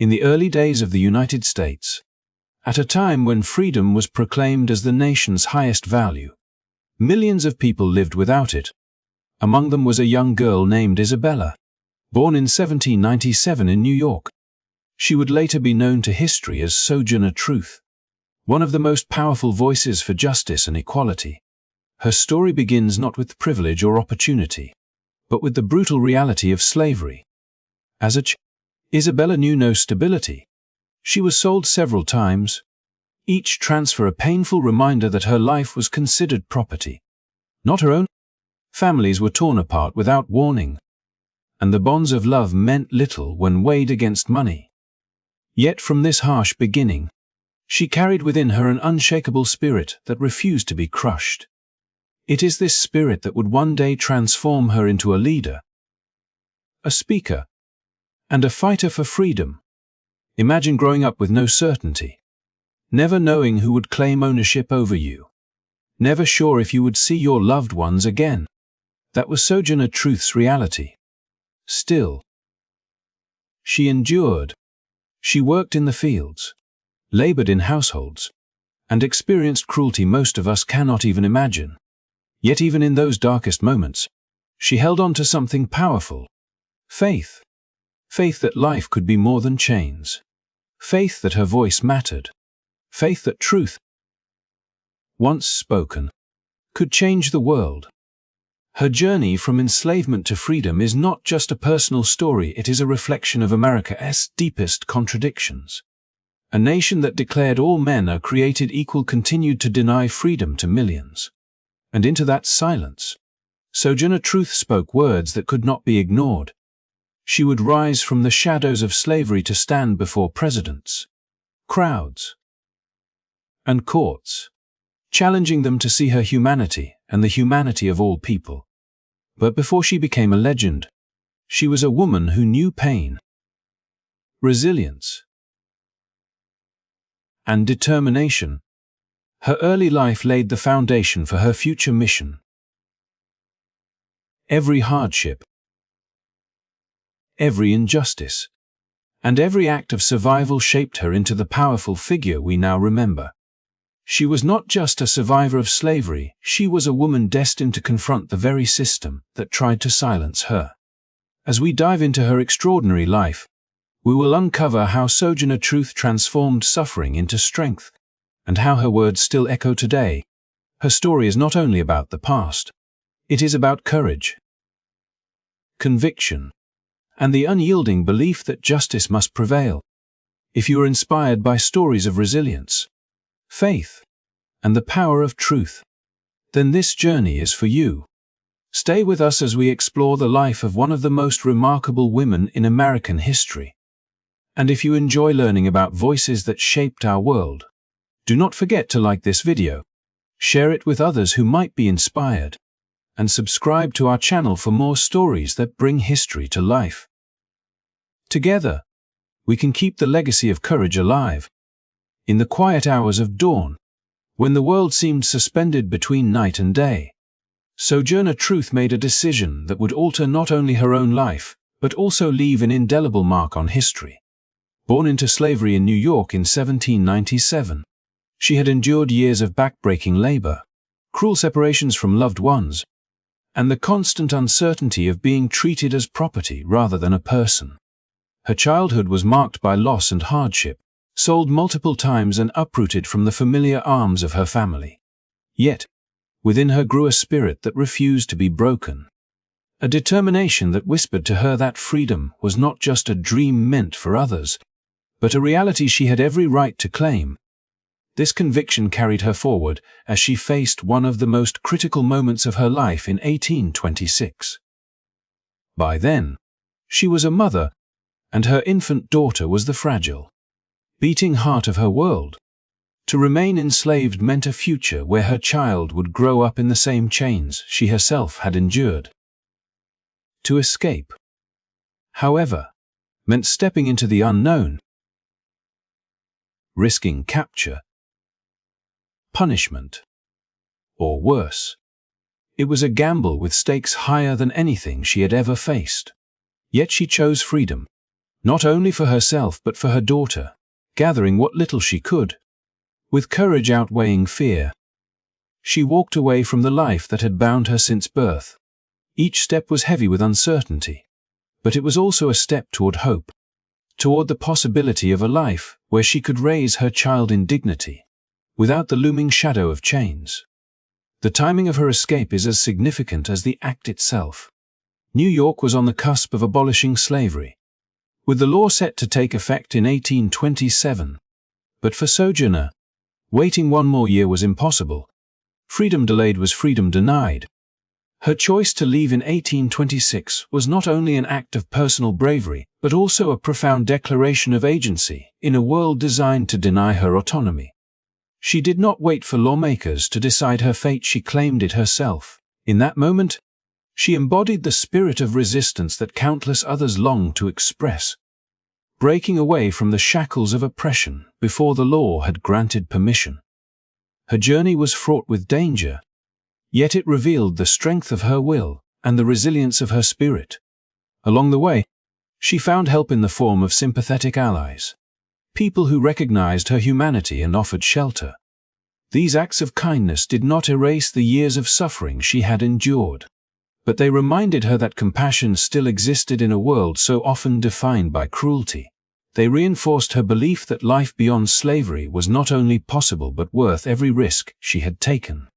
in the early days of the United States, at a time when freedom was proclaimed as the nation's highest value, millions of people lived without it. Among them was a young girl named Isabella, born in 1797 in New York. She would later be known to history as Sojourner Truth, one of the most powerful voices for justice and equality. Her story begins not with privilege or opportunity, but with the brutal reality of slavery. As a child, Isabella knew no stability. She was sold several times, each transfer a painful reminder that her life was considered property, not her own. Families were torn apart without warning, and the bonds of love meant little when weighed against money. Yet from this harsh beginning, she carried within her an unshakable spirit that refused to be crushed. It is this spirit that would one day transform her into a leader, a speaker, and a fighter for freedom. Imagine growing up with no certainty, never knowing who would claim ownership over you, never sure if you would see your loved ones again. That was Sojourner Truth's reality. Still, she endured. She worked in the fields, labored in households, and experienced cruelty most of us cannot even imagine. Yet even in those darkest moments, she held on to something powerful. Faith. Faith that life could be more than chains. Faith that her voice mattered. Faith that truth, once spoken, could change the world. Her journey from enslavement to freedom is not just a personal story, it is a reflection of America's deepest contradictions. A nation that declared all men are created equal continued to deny freedom to millions. And into that silence, Sojourner Truth spoke words that could not be ignored. She would rise from the shadows of slavery to stand before presidents, crowds, and courts, challenging them to see her humanity and the humanity of all people. But before she became a legend, she was a woman who knew pain, resilience, and determination. Her early life laid the foundation for her future mission. Every hardship, every injustice, and every act of survival shaped her into the powerful figure we now remember. She was not just a survivor of slavery, she was a woman destined to confront the very system that tried to silence her. As we dive into her extraordinary life, we will uncover how Sojourner Truth transformed suffering into strength, and how her words still echo today. Her story is not only about the past, it is about courage, conviction, and the unyielding belief that justice must prevail. If you are inspired by stories of resilience, faith, and the power of truth, then this journey is for you. Stay with us as we explore the life of one of the most remarkable women in American history. And if you enjoy learning about voices that shaped our world, do not forget to like this video, share it with others who might be inspired, and subscribe to our channel for more stories that bring history to life. Together, we can keep the legacy of courage alive. In the quiet hours of dawn, when the world seemed suspended between night and day, Sojourner Truth made a decision that would alter not only her own life, but also leave an indelible mark on history. Born into slavery in New York in 1797, she had endured years of backbreaking labor, cruel separations from loved ones, and the constant uncertainty of being treated as property rather than a person. Her childhood was marked by loss and hardship, sold multiple times and uprooted from the familiar arms of her family. Yet, within her grew a spirit that refused to be broken, a determination that whispered to her that freedom was not just a dream meant for others, but a reality she had every right to claim. This conviction carried her forward as she faced one of the most critical moments of her life in 1826. By then, she was a mother, and her infant daughter was the fragile, beating heart of her world. To remain enslaved meant a future where her child would grow up in the same chains she herself had endured. To escape, however, meant stepping into the unknown, risking capture, punishment, or worse. It was a gamble with stakes higher than anything she had ever faced. Yet she chose freedom, not only for herself but for her daughter, gathering what little she could. With courage outweighing fear, she walked away from the life that had bound her since birth. Each step was heavy with uncertainty, but it was also a step toward hope, toward the possibility of a life where she could raise her child in dignity, without the looming shadow of chains. The timing of her escape is as significant as the act itself. New York was on the cusp of abolishing slavery, with the law set to take effect in 1827. But for Sojourner, waiting one more year was impossible. Freedom delayed was freedom denied. Her choice to leave in 1826 was not only an act of personal bravery, but also a profound declaration of agency in a world designed to deny her autonomy. She did not wait for lawmakers to decide her fate, she claimed it herself. In that moment, she embodied the spirit of resistance that countless others longed to express, breaking away from the shackles of oppression before the law had granted permission. Her journey was fraught with danger, yet it revealed the strength of her will and the resilience of her spirit. Along the way, she found help in the form of sympathetic allies, people who recognized her humanity and offered shelter. These acts of kindness did not erase the years of suffering she had endured, but they reminded her that compassion still existed in a world so often defined by cruelty. They reinforced her belief that life beyond slavery was not only possible but worth every risk she had taken.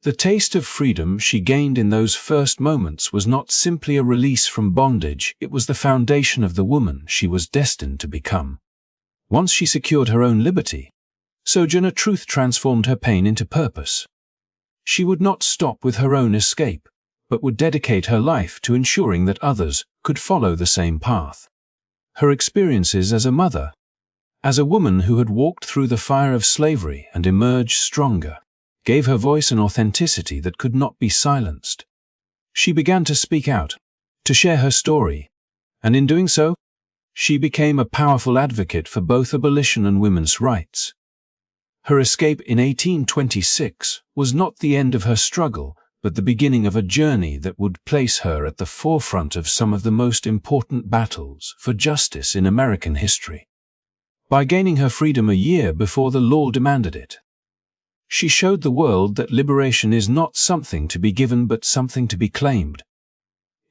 The taste of freedom she gained in those first moments was not simply a release from bondage, it was the foundation of the woman she was destined to become. Once she secured her own liberty, Sojourner Truth transformed her pain into purpose. She would not stop with her own escape, but would dedicate her life to ensuring that others could follow the same path. Her experiences as a mother, as a woman who had walked through the fire of slavery and emerged stronger, gave her voice an authenticity that could not be silenced. She began to speak out, to share her story, and in doing so, she became a powerful advocate for both abolition and women's rights. Her escape in 1826 was not the end of her struggle, but the beginning of a journey that would place her at the forefront of some of the most important battles for justice in American history. By gaining her freedom a year before the law demanded it, she showed the world that liberation is not something to be given but something to be claimed.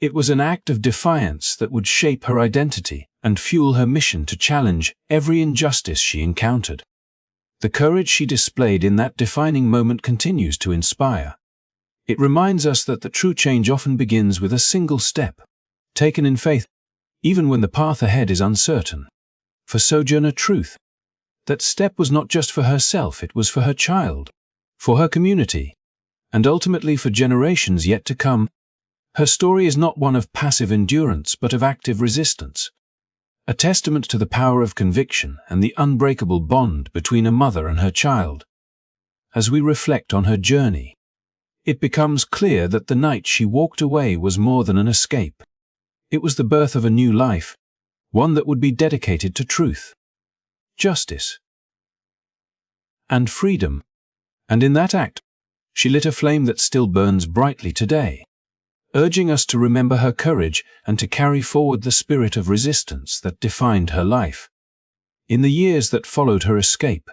It was an act of defiance that would shape her identity and fuel her mission to challenge every injustice she encountered. The courage she displayed in that defining moment continues to inspire. It reminds us that the true change often begins with a single step, taken in faith, even when the path ahead is uncertain. For Sojourner Truth, that step was not just for herself, it was for her child, for her community, and ultimately for generations yet to come. Her story is not one of passive endurance but of active resistance, a testament to the power of conviction and the unbreakable bond between a mother and her child. As we reflect on her journey, it becomes clear that the night she walked away was more than an escape. It was the birth of a new life, one that would be dedicated to truth, justice, and freedom. And in that act, she lit a flame that still burns brightly today, urging us to remember her courage and to carry forward the spirit of resistance that defined her life. In the years that followed her escape,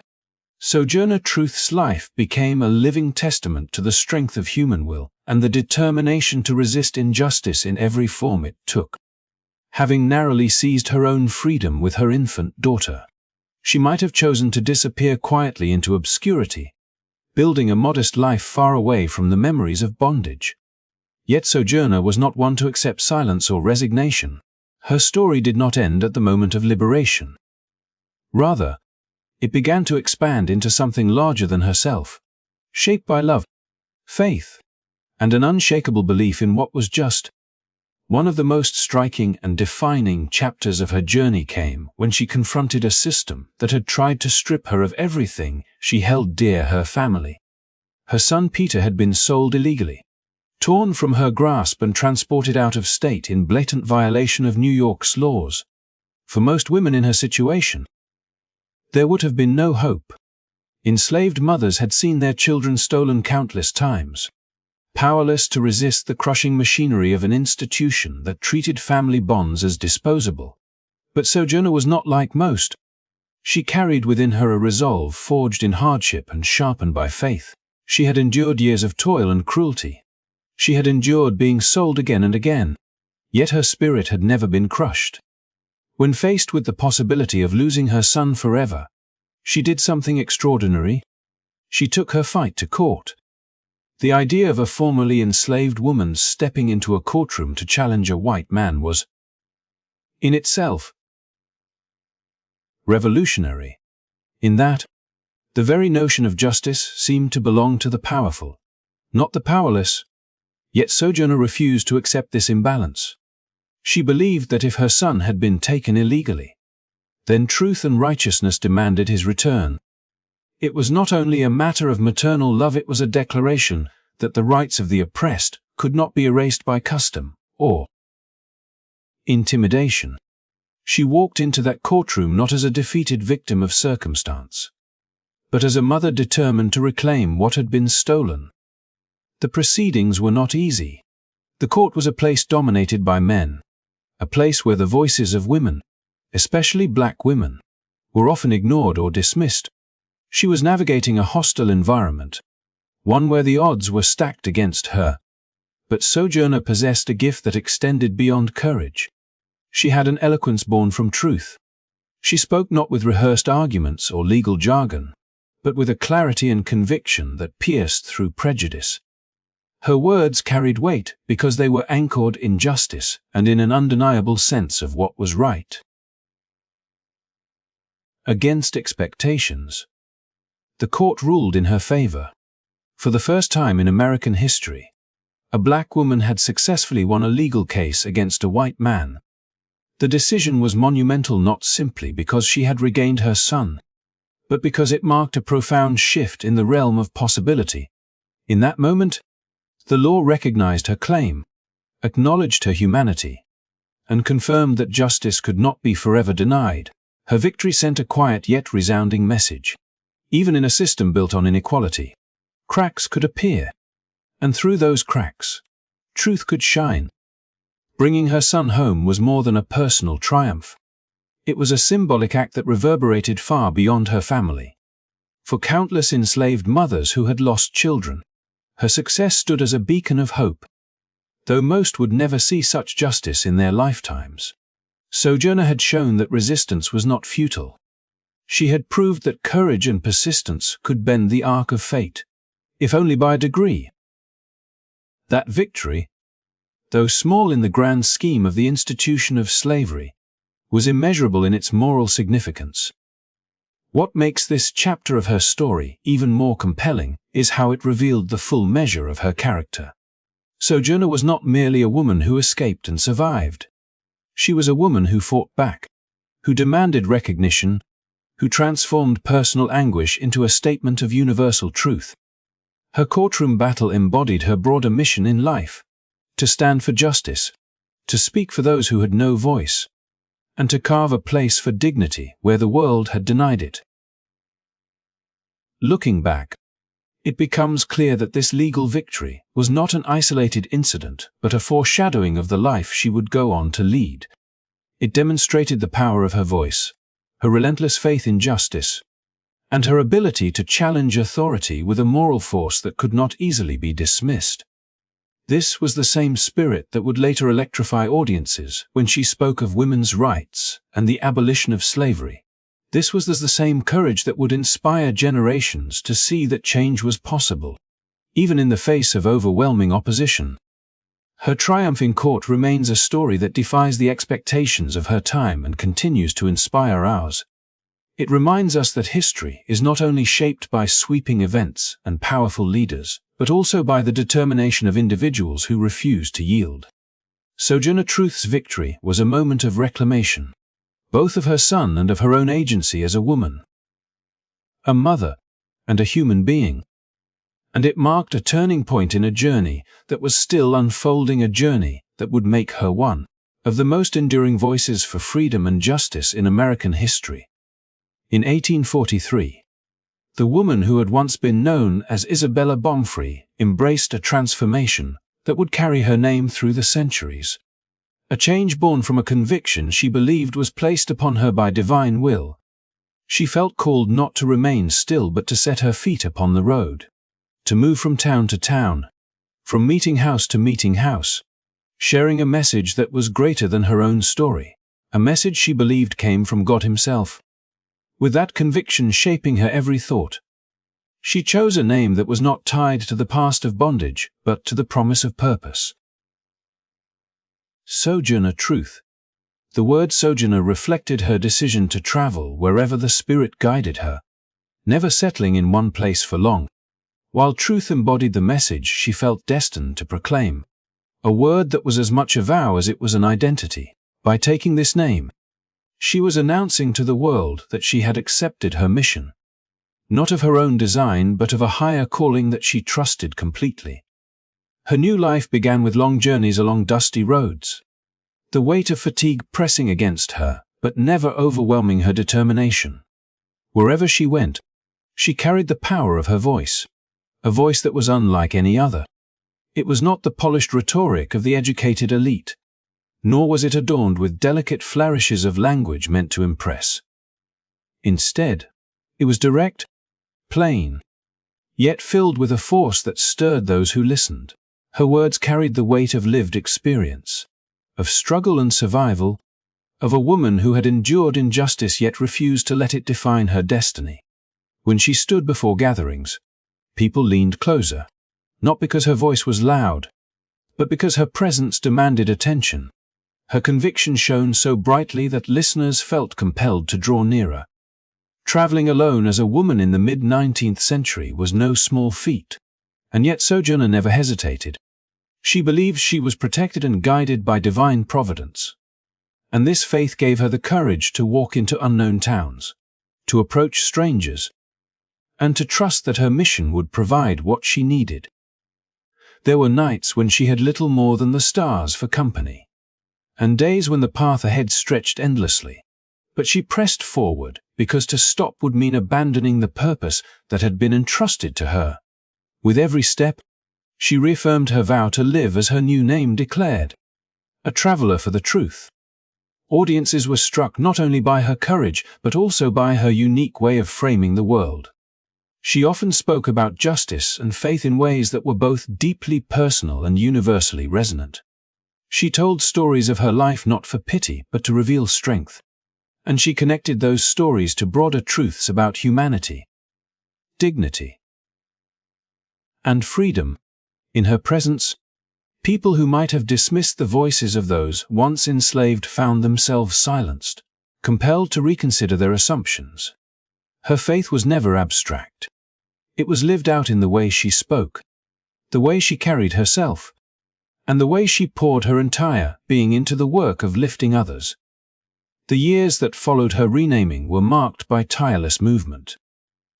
Sojourner Truth's life became a living testament to the strength of human will and the determination to resist injustice in every form it took. Having narrowly seized her own freedom with her infant daughter, she might have chosen to disappear quietly into obscurity, building a modest life far away from the memories of bondage. Yet Sojourner was not one to accept silence or resignation. Her story did not end at the moment of liberation. Rather, it began to expand into something larger than herself, shaped by love, faith, and an unshakable belief in what was just. One of the most striking and defining chapters of her journey came when she confronted a system that had tried to strip her of everything she held dear: her family. Her son Peter had been sold illegally, torn from her grasp and transported out of state in blatant violation of New York's laws. For most women in her situation, there would have been no hope. Enslaved mothers had seen their children stolen countless times, powerless to resist the crushing machinery of an institution that treated family bonds as disposable. But Sojourner was not like most. She carried within her a resolve forged in hardship and sharpened by faith. She had endured years of toil and cruelty. She had endured being sold again and again. Yet her spirit had never been crushed. When faced with the possibility of losing her son forever, she did something extraordinary. She took her fight to court. The idea of a formerly enslaved woman stepping into a courtroom to challenge a white man was, in itself, revolutionary, in that the very notion of justice seemed to belong to the powerful, not the powerless. Yet Sojourner refused to accept this imbalance. She believed that if her son had been taken illegally, then truth and righteousness demanded his return. It was not only a matter of maternal love, it was a declaration that the rights of the oppressed could not be erased by custom or intimidation. She walked into that courtroom not as a defeated victim of circumstance, but as a mother determined to reclaim what had been stolen. The proceedings were not easy. The court was a place dominated by men, a place where the voices of women, especially black women, were often ignored or dismissed. She was navigating a hostile environment, one where the odds were stacked against her. But Sojourner possessed a gift that extended beyond courage. She had an eloquence born from truth. She spoke not with rehearsed arguments or legal jargon, but with a clarity and conviction that pierced through prejudice. Her words carried weight because they were anchored in justice and in an undeniable sense of what was right. Against expectations, the court ruled in her favor. For the first time in American history, a black woman had successfully won a legal case against a white man. The decision was monumental not simply because she had regained her son, but because it marked a profound shift in the realm of possibility. In that moment, the law recognized her claim, acknowledged her humanity, and confirmed that justice could not be forever denied. Her victory sent a quiet yet resounding message. Even in a system built on inequality, cracks could appear, and through those cracks, truth could shine. Bringing her son home was more than a personal triumph. It was a symbolic act that reverberated far beyond her family. For countless enslaved mothers who had lost children, her success stood as a beacon of hope. Though most would never see such justice in their lifetimes, Sojourner had shown that resistance was not futile. She had proved that courage and persistence could bend the arc of fate, if only by a degree. That victory, though small in the grand scheme of the institution of slavery, was immeasurable in its moral significance. What makes this chapter of her story even more compelling is how it revealed the full measure of her character. Sojourner was not merely a woman who escaped and survived. She was a woman who fought back, who demanded recognition, who transformed personal anguish into a statement of universal truth. Her courtroom battle embodied her broader mission in life: to stand for justice, to speak for those who had no voice, and to carve a place for dignity where the world had denied it. Looking back, it becomes clear that this legal victory was not an isolated incident, but a foreshadowing of the life she would go on to lead. It demonstrated the power of her voice, her relentless faith in justice, and her ability to challenge authority with a moral force that could not easily be dismissed. This was the same spirit that would later electrify audiences when she spoke of women's rights and the abolition of slavery. This was the same courage that would inspire generations to see that change was possible, even in the face of overwhelming opposition. Her triumph in court remains a story that defies the expectations of her time and continues to inspire ours. It reminds us that history is not only shaped by sweeping events and powerful leaders, but also by the determination of individuals who refuse to yield. Sojourner Truth's victory was a moment of reclamation, both of her son and of her own agency as a woman, a mother, and a human being. And it marked a turning point in a journey that was still unfolding, a journey that would make her one of the most enduring voices for freedom and justice in American history. In 1843, the woman who had once been known as Isabella Baumfree embraced a transformation that would carry her name through the centuries. a change born from a conviction she believed was placed upon her by divine will. She felt called not to remain still but to set her feet upon the road, to move from town to town, from meeting house to meeting house, sharing a message that was greater than her own story, a message she believed came from God Himself. With that conviction shaping her every thought, she chose a name that was not tied to the past of bondage, but to the promise of purpose. Sojourner Truth. The word sojourner reflected her decision to travel wherever the Spirit guided her, never settling in one place for long, while truth embodied the message she felt destined to proclaim, a word that was as much a vow as it was an identity. By taking this name, she was announcing to the world that she had accepted her mission, not of her own design but of a higher calling that she trusted completely. Her new life began with long journeys along dusty roads, the weight of fatigue pressing against her, but never overwhelming her determination. Wherever she went, she carried the power of her voice, a voice that was unlike any other. It was not the polished rhetoric of the educated elite, nor was it adorned with delicate flourishes of language meant to impress. Instead, it was direct, plain, yet filled with a force that stirred those who listened. Her words carried the weight of lived experience, of struggle and survival, of a woman who had endured injustice yet refused to let it define her destiny. When she stood before gatherings, people leaned closer, not because her voice was loud, but because her presence demanded attention. Her conviction shone so brightly that listeners felt compelled to draw nearer. Traveling alone as a woman in the mid-19th century was no small feat, and yet Sojourner never hesitated. She believed she was protected and guided by divine providence, and this faith gave her the courage to walk into unknown towns, to approach strangers, and to trust that her mission would provide what she needed. There were nights when she had little more than the stars for company, and days when the path ahead stretched endlessly. But she pressed forward, because to stop would mean abandoning the purpose that had been entrusted to her. With every step, she reaffirmed her vow to live as her new name declared, a traveler for the truth. Audiences were struck not only by her courage, but also by her unique way of framing the world. She often spoke about justice and faith in ways that were both deeply personal and universally resonant. She told stories of her life not for pity, but to reveal strength. And she connected those stories to broader truths about humanity, dignity, and freedom. In her presence, people who might have dismissed the voices of those once enslaved found themselves silenced, compelled to reconsider their assumptions. Her faith was never abstract. It was lived out in the way she spoke, the way she carried herself, and the way she poured her entire being into the work of lifting others. The years that followed her renaming were marked by tireless movement.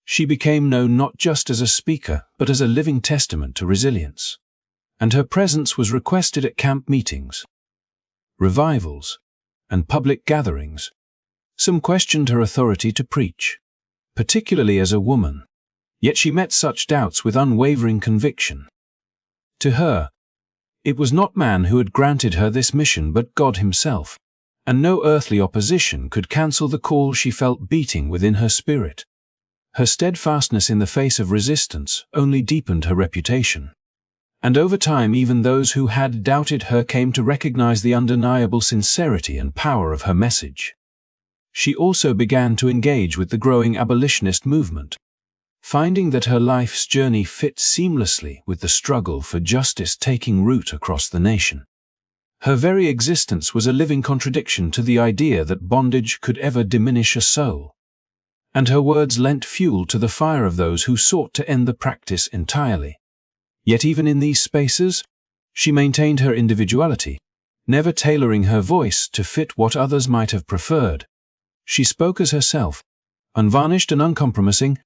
She became known not just as a speaker, but as a living testament to resilience. And her presence was requested at camp meetings, revivals, and public gatherings. Some questioned her authority to preach, particularly as a woman, yet she met such doubts with unwavering conviction. To her, it was not man who had granted her this mission but God Himself, and no earthly opposition could cancel the call she felt beating within her spirit. Her steadfastness in the face of resistance only deepened her reputation. And over time even those who had doubted her came to recognize the undeniable sincerity and power of her message. She also began to engage with the growing abolitionist movement, finding that her life's journey fit seamlessly with the struggle for justice taking root across the nation. Her very existence was a living contradiction to the idea that bondage could ever diminish a soul, and her words lent fuel to the fire of those who sought to end the practice entirely. Yet even in these spaces, she maintained her individuality, never tailoring her voice to fit what others might have preferred. She spoke as herself, unvarnished and uncompromising,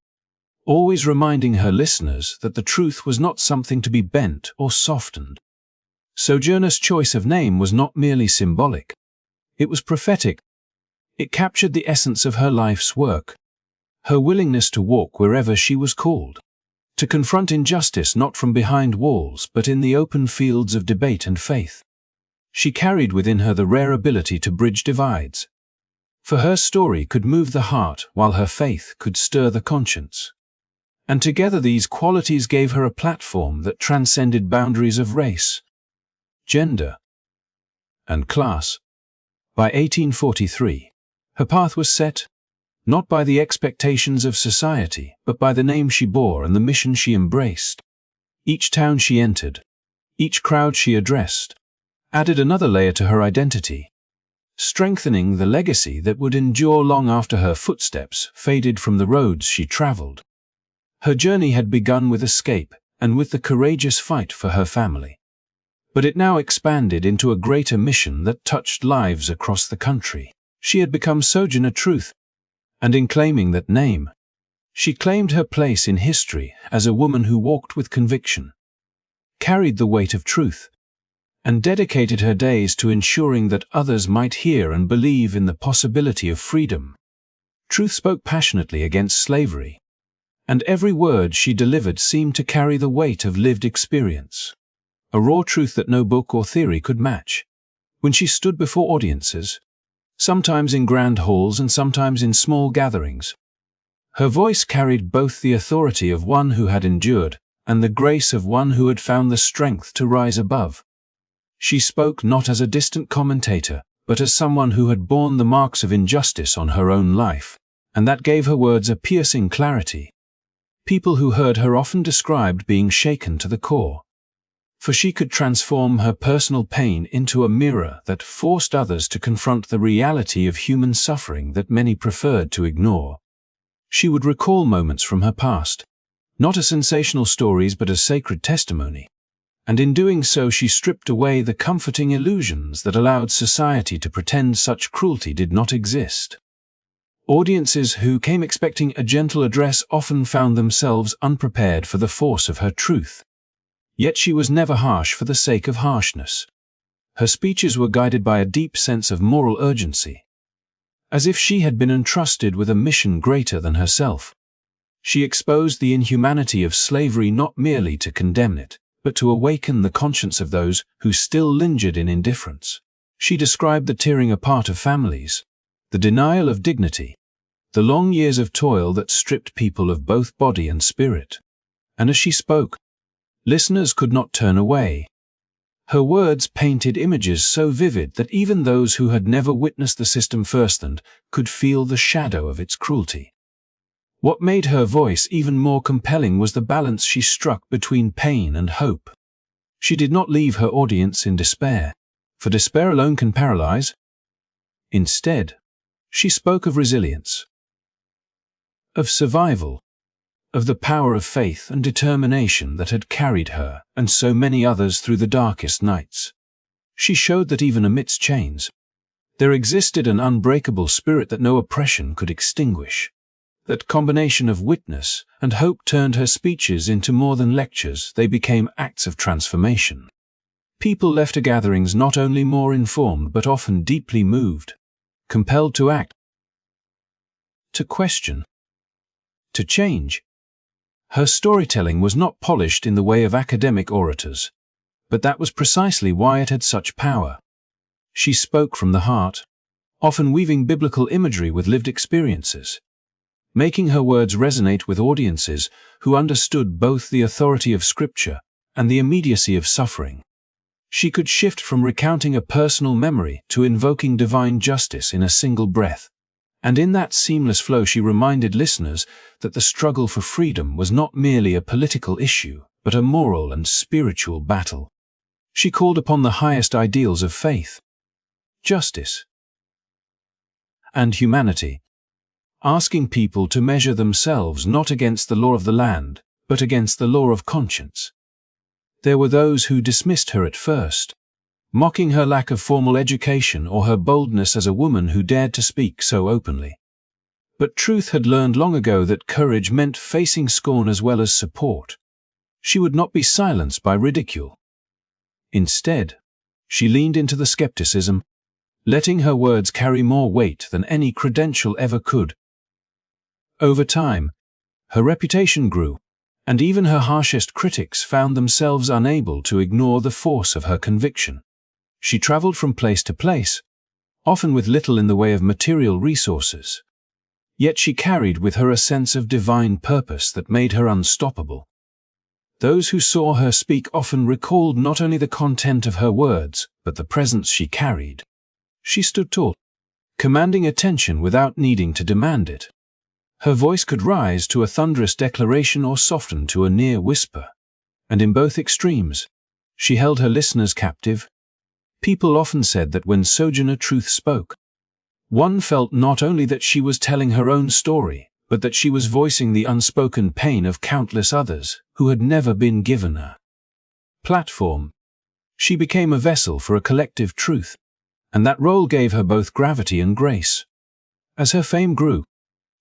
always reminding her listeners that the truth was not something to be bent or softened. Sojourner's choice of name was not merely symbolic. It was prophetic. It captured the essence of her life's work, her willingness to walk wherever she was called, to confront injustice not from behind walls but in the open fields of debate and faith. She carried within her the rare ability to bridge divides. For her story could move the heart, while her faith could stir the conscience. And together these qualities gave her a platform that transcended boundaries of race, gender, and class. By 1843, her path was set, not by the expectations of society, but by the name she bore and the mission she embraced. Each town she entered, each crowd she addressed, added another layer to her identity, strengthening the legacy that would endure long after her footsteps faded from the roads she traveled. Her journey had begun with escape and with the courageous fight for her family. But it now expanded into a greater mission that touched lives across the country. She had become Sojourner Truth, and in claiming that name, she claimed her place in history as a woman who walked with conviction, carried the weight of truth, and dedicated her days to ensuring that others might hear and believe in the possibility of freedom. Truth spoke passionately against slavery, and every word she delivered seemed to carry the weight of lived experience, a raw truth that no book or theory could match. When she stood before audiences, sometimes in grand halls and sometimes in small gatherings, her voice carried both the authority of one who had endured and the grace of one who had found the strength to rise above. She spoke not as a distant commentator, but as someone who had borne the marks of injustice on her own life, and that gave her words a piercing clarity. People who heard her often described being shaken to the core, for she could transform her personal pain into a mirror that forced others to confront the reality of human suffering that many preferred to ignore. She would recall moments from her past, not as sensational stories but as sacred testimony, and in doing so she stripped away the comforting illusions that allowed society to pretend such cruelty did not exist. Audiences who came expecting a gentle address often found themselves unprepared for the force of her truth. Yet she was never harsh for the sake of harshness. Her speeches were guided by a deep sense of moral urgency, as if she had been entrusted with a mission greater than herself. She exposed the inhumanity of slavery not merely to condemn it, but to awaken the conscience of those who still lingered in indifference. She described the tearing apart of families, the denial of dignity, the long years of toil that stripped people of both body and spirit. And as she spoke, listeners could not turn away. Her words painted images so vivid that even those who had never witnessed the system firsthand could feel the shadow of its cruelty. What made her voice even more compelling was the balance she struck between pain and hope. She did not leave her audience in despair, for despair alone can paralyze. Instead, she spoke of resilience, of survival, of the power of faith and determination that had carried her and so many others through the darkest nights. She showed that even amidst chains, there existed an unbreakable spirit that no oppression could extinguish. That combination of witness and hope turned her speeches into more than lectures. They became acts of transformation. People left her gatherings not only more informed but often deeply moved, compelled to act, to question, to change. Her storytelling was not polished in the way of academic orators, but that was precisely why it had such power. She spoke from the heart, often weaving biblical imagery with lived experiences, making her words resonate with audiences who understood both the authority of Scripture and the immediacy of suffering. She could shift from recounting a personal memory to invoking divine justice in a single breath. And in that seamless flow she reminded listeners that the struggle for freedom was not merely a political issue, but a moral and spiritual battle. She called upon the highest ideals of faith, justice, and humanity, asking people to measure themselves not against the law of the land, but against the law of conscience. There were those who dismissed her at first, mocking her lack of formal education or her boldness as a woman who dared to speak so openly. But Truth had learned long ago that courage meant facing scorn as well as support. She would not be silenced by ridicule. Instead, she leaned into the skepticism, letting her words carry more weight than any credential ever could. Over time, her reputation grew, and even her harshest critics found themselves unable to ignore the force of her conviction. She traveled from place to place, often with little in the way of material resources. Yet she carried with her a sense of divine purpose that made her unstoppable. Those who saw her speak often recalled not only the content of her words, but the presence she carried. She stood tall, commanding attention without needing to demand it. Her voice could rise to a thunderous declaration or soften to a near whisper. And in both extremes, she held her listeners captive. People often said that when Sojourner Truth spoke, one felt not only that she was telling her own story, but that she was voicing the unspoken pain of countless others who had never been given a platform. She became a vessel for a collective truth, and that role gave her both gravity and grace. As her fame grew,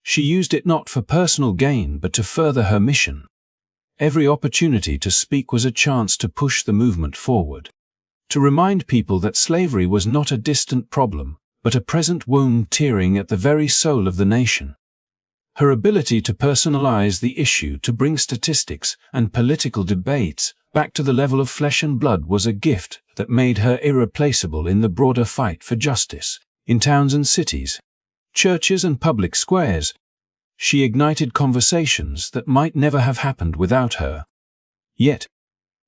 she used it not for personal gain but to further her mission. Every opportunity to speak was a chance to push the movement forward, to remind people that slavery was not a distant problem, but a present wound tearing at the very soul of the nation. Her ability to personalize the issue, to bring statistics and political debates back to the level of flesh and blood, was a gift that made her irreplaceable in the broader fight for justice. In towns and cities, churches and public squares, she ignited conversations that might never have happened without her. Yet,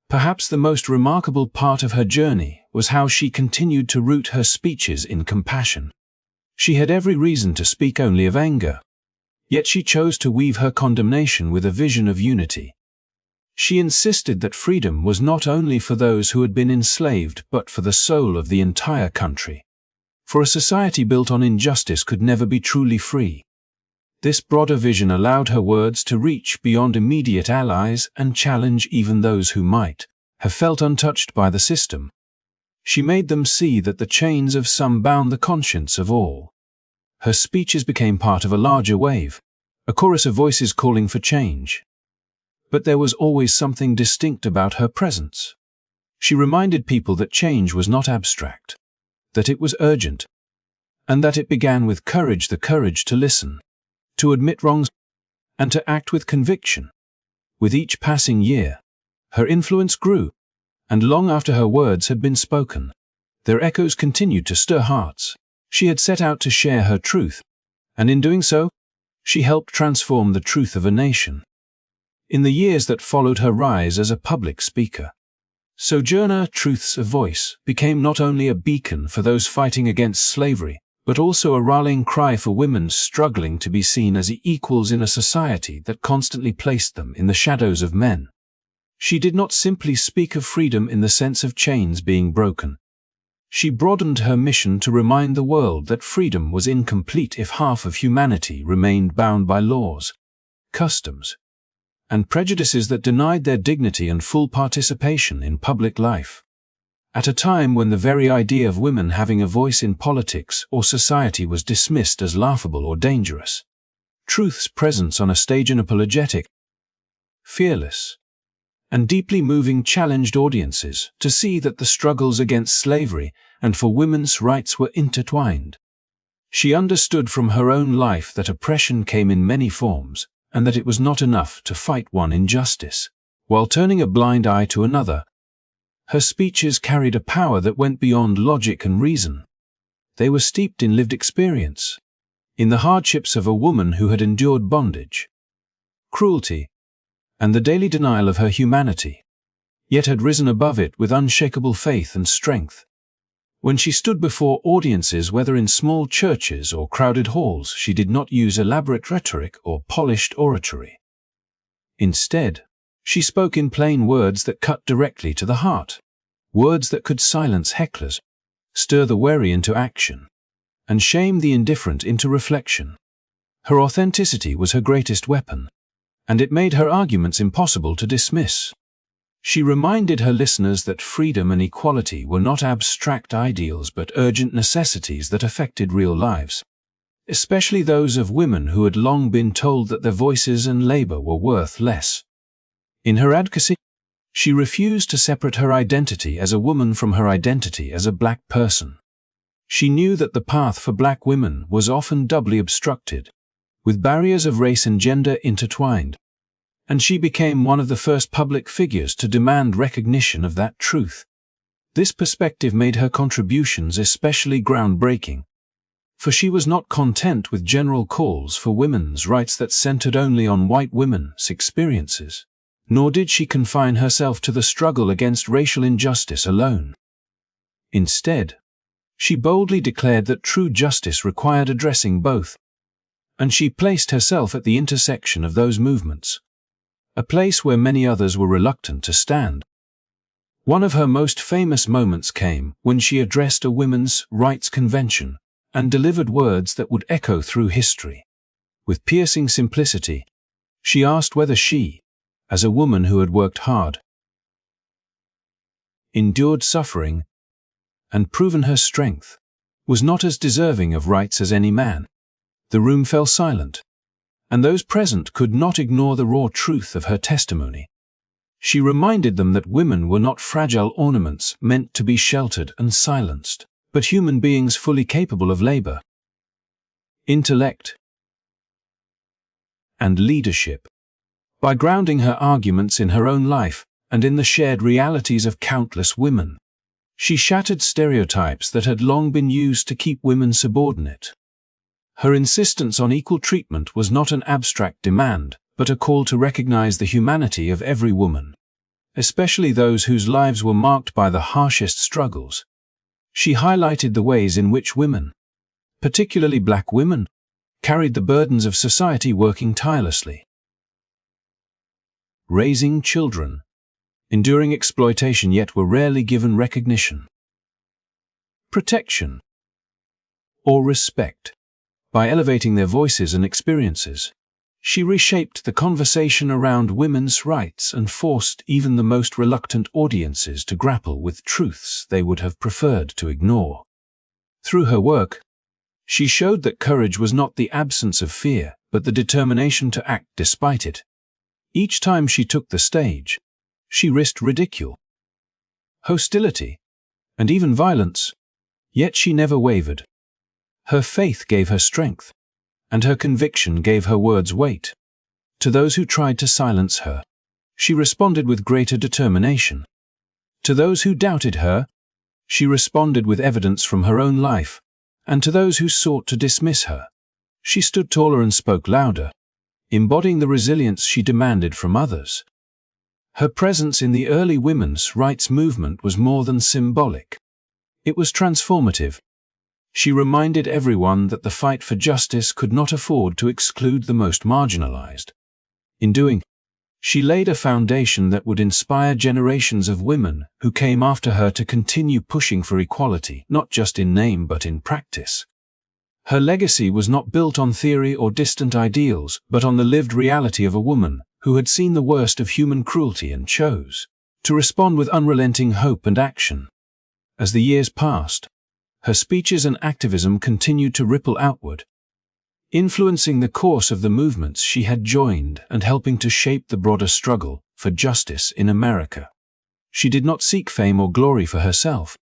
perhaps the most remarkable part of her journey was how she continued to root her speeches in compassion. She had every reason to speak only of anger, yet she chose to weave her condemnation with a vision of unity. She insisted that freedom was not only for those who had been enslaved but for the soul of the entire country. For a society built on injustice could never be truly free. This broader vision allowed her words to reach beyond immediate allies and challenge even those who might have felt untouched by the system. She made them see that the chains of some bound the conscience of all. Her speeches became part of a larger wave, a chorus of voices calling for change. But there was always something distinct about her presence. She reminded people that change was not abstract, that it was urgent, and that it began with courage, the courage to listen, to admit wrongs, and to act with conviction. With each passing year, her influence grew, and long after her words had been spoken, their echoes continued to stir hearts. She had set out to share her truth, and in doing so, she helped transform the truth of a nation. In the years that followed her rise as a public speaker, Sojourner Truth's voice became not only a beacon for those fighting against slavery, but also a rallying cry for women struggling to be seen as equals in a society that constantly placed them in the shadows of men. She did not simply speak of freedom in the sense of chains being broken. She broadened her mission to remind the world that freedom was incomplete if half of humanity remained bound by laws, customs, and prejudices that denied their dignity and full participation in public life. At a time when the very idea of women having a voice in politics or society was dismissed as laughable or dangerous, Truth's presence on a stage unapologetic, fearless, and deeply moving challenged audiences to see that the struggles against slavery and for women's rights were intertwined. She understood from her own life that oppression came in many forms, and that it was not enough to fight one injustice while turning a blind eye to another. Her speeches carried a power that went beyond logic and reason. They were steeped in lived experience, in the hardships of a woman who had endured bondage, cruelty, and the daily denial of her humanity, yet had risen above it with unshakable faith and strength. When she stood before audiences, whether in small churches or crowded halls, she did not use elaborate rhetoric or polished oratory. Instead, she spoke in plain words that cut directly to the heart, words that could silence hecklers, stir the wary into action, and shame the indifferent into reflection. Her authenticity was her greatest weapon, and it made her arguments impossible to dismiss. She reminded her listeners that freedom and equality were not abstract ideals but urgent necessities that affected real lives, especially those of women who had long been told that their voices and labor were worth less. In her advocacy, she refused to separate her identity as a woman from her identity as a black person. She knew that the path for black women was often doubly obstructed, with barriers of race and gender intertwined, and she became one of the first public figures to demand recognition of that truth. This perspective made her contributions especially groundbreaking, for she was not content with general calls for women's rights that centered only on white women's experiences, nor did she confine herself to the struggle against racial injustice alone. Instead, she boldly declared that true justice required addressing both, and she placed herself at the intersection of those movements, a place where many others were reluctant to stand. One of her most famous moments came when she addressed a women's rights convention and delivered words that would echo through history. With piercing simplicity, she asked whether she, as a woman who had worked hard, endured suffering, and proven her strength, was not as deserving of rights as any man. The room fell silent, and those present could not ignore the raw truth of her testimony. She reminded them that women were not fragile ornaments meant to be sheltered and silenced, but human beings fully capable of labor, intellect, and leadership. By grounding her arguments in her own life and in the shared realities of countless women, she shattered stereotypes that had long been used to keep women subordinate. Her insistence on equal treatment was not an abstract demand, but a call to recognize the humanity of every woman, especially those whose lives were marked by the harshest struggles. She highlighted the ways in which women, particularly black women, carried the burdens of society working tirelessly, raising children, enduring exploitation yet were rarely given recognition, protection, or respect. By elevating their voices and experiences, she reshaped the conversation around women's rights and forced even the most reluctant audiences to grapple with truths they would have preferred to ignore. Through her work, she showed that courage was not the absence of fear, but the determination to act despite it. Each time she took the stage, she risked ridicule, hostility, and even violence, yet she never wavered. Her faith gave her strength, and her conviction gave her words weight. To those who tried to silence her, she responded with greater determination. To those who doubted her, she responded with evidence from her own life, and to those who sought to dismiss her, she stood taller and spoke louder, embodying the resilience she demanded from others. Her presence in the early women's rights movement was more than symbolic. It was transformative. She reminded everyone that the fight for justice could not afford to exclude the most marginalized. In doing, she laid a foundation that would inspire generations of women who came after her to continue pushing for equality, not just in name but in practice. Her legacy was not built on theory or distant ideals, but on the lived reality of a woman who had seen the worst of human cruelty and chose to respond with unrelenting hope and action. As the years passed, her speeches and activism continued to ripple outward, influencing the course of the movements she had joined and helping to shape the broader struggle for justice in America. She did not seek fame or glory for herself,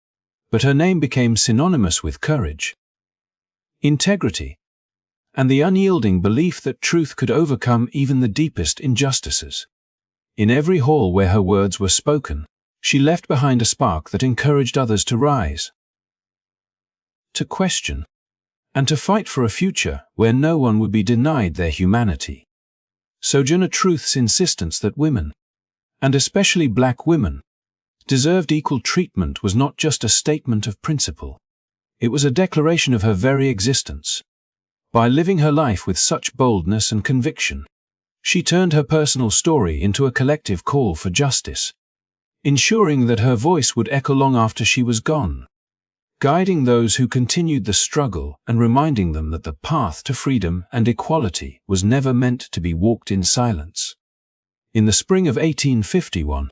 but her name became synonymous with courage, integrity, and the unyielding belief that truth could overcome even the deepest injustices. In every hall where her words were spoken, she left behind a spark that encouraged others to rise, to question, and to fight for a future where no one would be denied their humanity. Sojourner Truth's insistence that women, and especially black women, deserved equal treatment was not just a statement of principle. It was a declaration of her very existence. By living her life with such boldness and conviction, she turned her personal story into a collective call for justice, ensuring that her voice would echo long after she was gone, guiding those who continued the struggle and reminding them that the path to freedom and equality was never meant to be walked in silence. In the spring of 1851,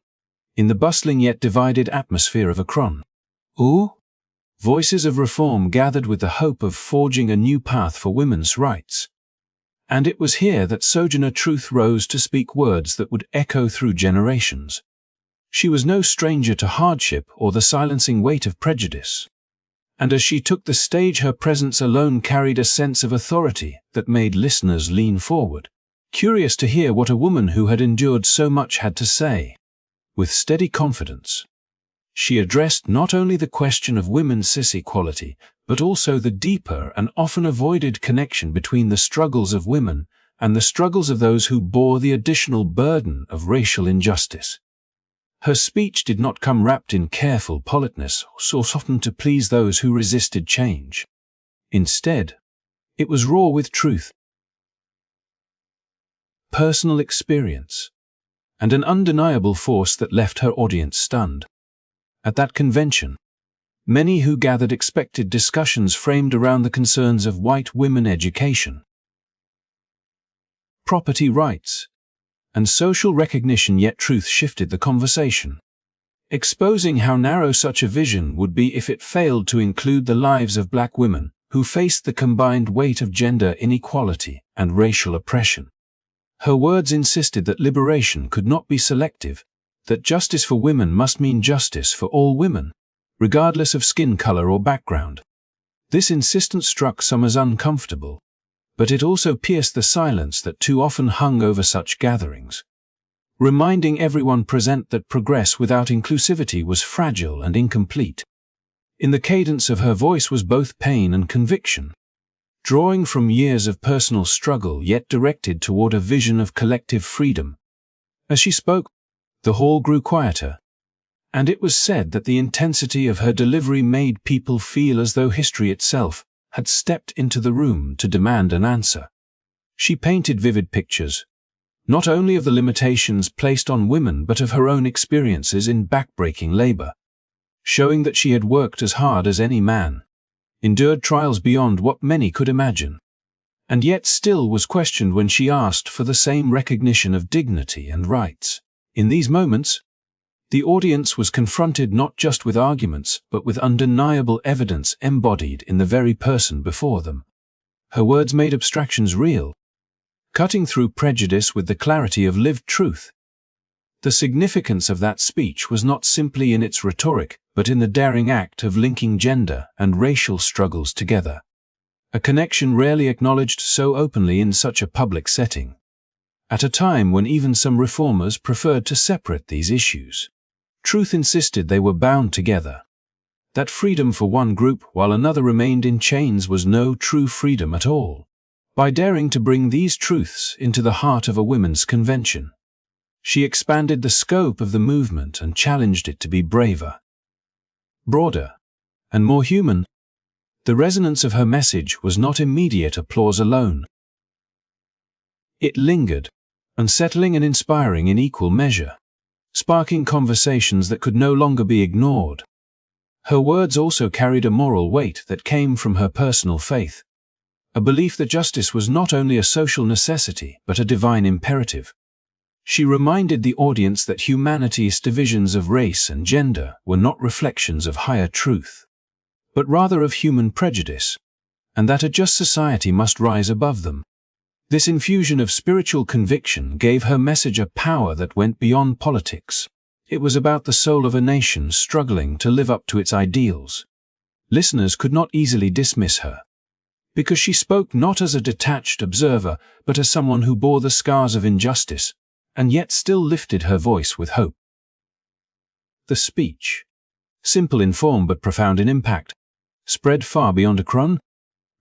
in the bustling yet divided atmosphere of Akron, voices of reform gathered with the hope of forging a new path for women's rights. And it was here that Sojourner Truth rose to speak words that would echo through generations. She was no stranger to hardship or the silencing weight of prejudice. And as she took the stage, her presence alone carried a sense of authority that made listeners lean forward, curious to hear what a woman who had endured so much had to say. With steady confidence, She addressed not only the question of women's equality, but also the deeper and often avoided connection between the struggles of women and the struggles of those who bore the additional burden of racial injustice. Her speech did not come wrapped in careful politeness or softened to please those who resisted change. Instead, it was raw with truth, personal experience, and an undeniable force that left her audience stunned. At that convention, many who gathered expected discussions framed around the concerns of white women education, property rights, and social recognition, yet truth shifted the conversation, exposing how narrow such a vision would be if it failed to include the lives of black women who faced the combined weight of gender inequality and racial oppression. Her words insisted that liberation could not be selective, that justice for women must mean justice for all women, regardless of skin color or background. This insistence struck some as uncomfortable, but it also pierced the silence that too often hung over such gatherings, reminding everyone present that progress without inclusivity was fragile and incomplete. In the cadence of her voice was both pain and conviction, drawing from years of personal struggle yet directed toward a vision of collective freedom. As she spoke, the hall grew quieter, and it was said that the intensity of her delivery made people feel as though history itself had stepped into the room to demand an answer. She painted vivid pictures, not only of the limitations placed on women but of her own experiences in backbreaking labor, showing that she had worked as hard as any man, endured trials beyond what many could imagine, and yet still was questioned when she asked for the same recognition of dignity and rights. In these moments, the audience was confronted not just with arguments but with undeniable evidence embodied in the very person before them. Her words made abstractions real, cutting through prejudice with the clarity of lived truth. The significance of that speech was not simply in its rhetoric, but in the daring act of linking gender and racial struggles together, a connection rarely acknowledged so openly in such a public setting, at a time when even some reformers preferred to separate these issues. Truth insisted they were bound together, that freedom for one group while another remained in chains was no true freedom at all. By daring to bring these truths into the heart of a women's convention, she expanded the scope of the movement and challenged it to be braver, broader, and more human. The resonance of her message was not immediate applause alone. It lingered, unsettling and inspiring in equal measure, sparking conversations that could no longer be ignored. Her words also carried a moral weight that came from her personal faith, a belief that justice was not only a social necessity but a divine imperative. She reminded the audience that humanity's divisions of race and gender were not reflections of higher truth, but rather of human prejudice, and that a just society must rise above them. This infusion of spiritual conviction gave her message a power that went beyond politics. It was about the soul of a nation struggling to live up to its ideals. Listeners could not easily dismiss her, because she spoke not as a detached observer, but as someone who bore the scars of injustice, and yet still lifted her voice with hope. The speech, simple in form but profound in impact, spread far beyond Akron.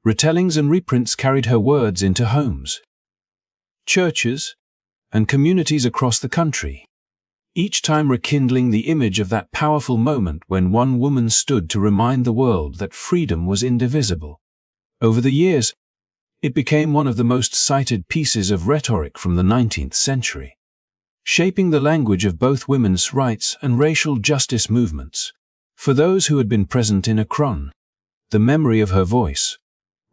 Retellings and reprints carried her words into homes, churches, and communities across the country, each time rekindling the image of that powerful moment when one woman stood to remind the world that freedom was indivisible. Over the years, it became one of the most cited pieces of rhetoric from the 19th century, shaping the language of both women's rights and racial justice movements. For those who had been present in Akron, the memory of her voice,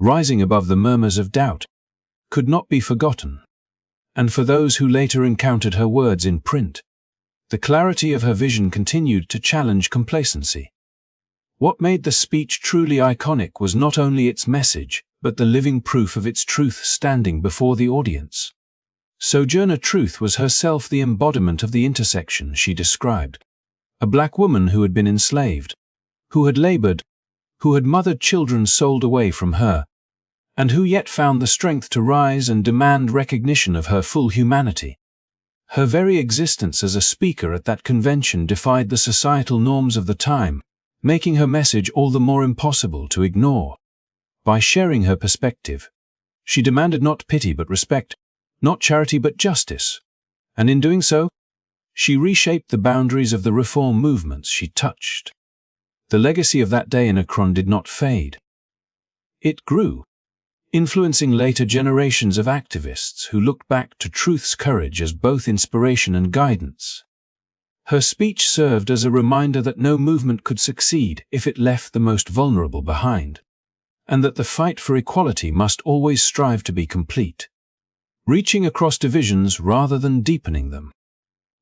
rising above the murmurs of doubt, could not be forgotten. And for those who later encountered her words in print, the clarity of her vision continued to challenge complacency. What made the speech truly iconic was not only its message, but the living proof of its truth standing before the audience. Sojourner Truth was herself the embodiment of the intersection she described. A black woman who had been enslaved, who had labored, who had mothered children sold away from her, and who yet found the strength to rise and demand recognition of her full humanity. Her very existence as a speaker at that convention defied the societal norms of the time, making her message all the more impossible to ignore. By sharing her perspective, she demanded not pity but respect, not charity but justice, and in doing so, she reshaped the boundaries of the reform movements she touched. The legacy of that day in Akron did not fade. It grew, influencing later generations of activists who looked back to Truth's courage as both inspiration and guidance. Her speech served as a reminder that no movement could succeed if it left the most vulnerable behind, and that the fight for equality must always strive to be complete, reaching across divisions rather than deepening them.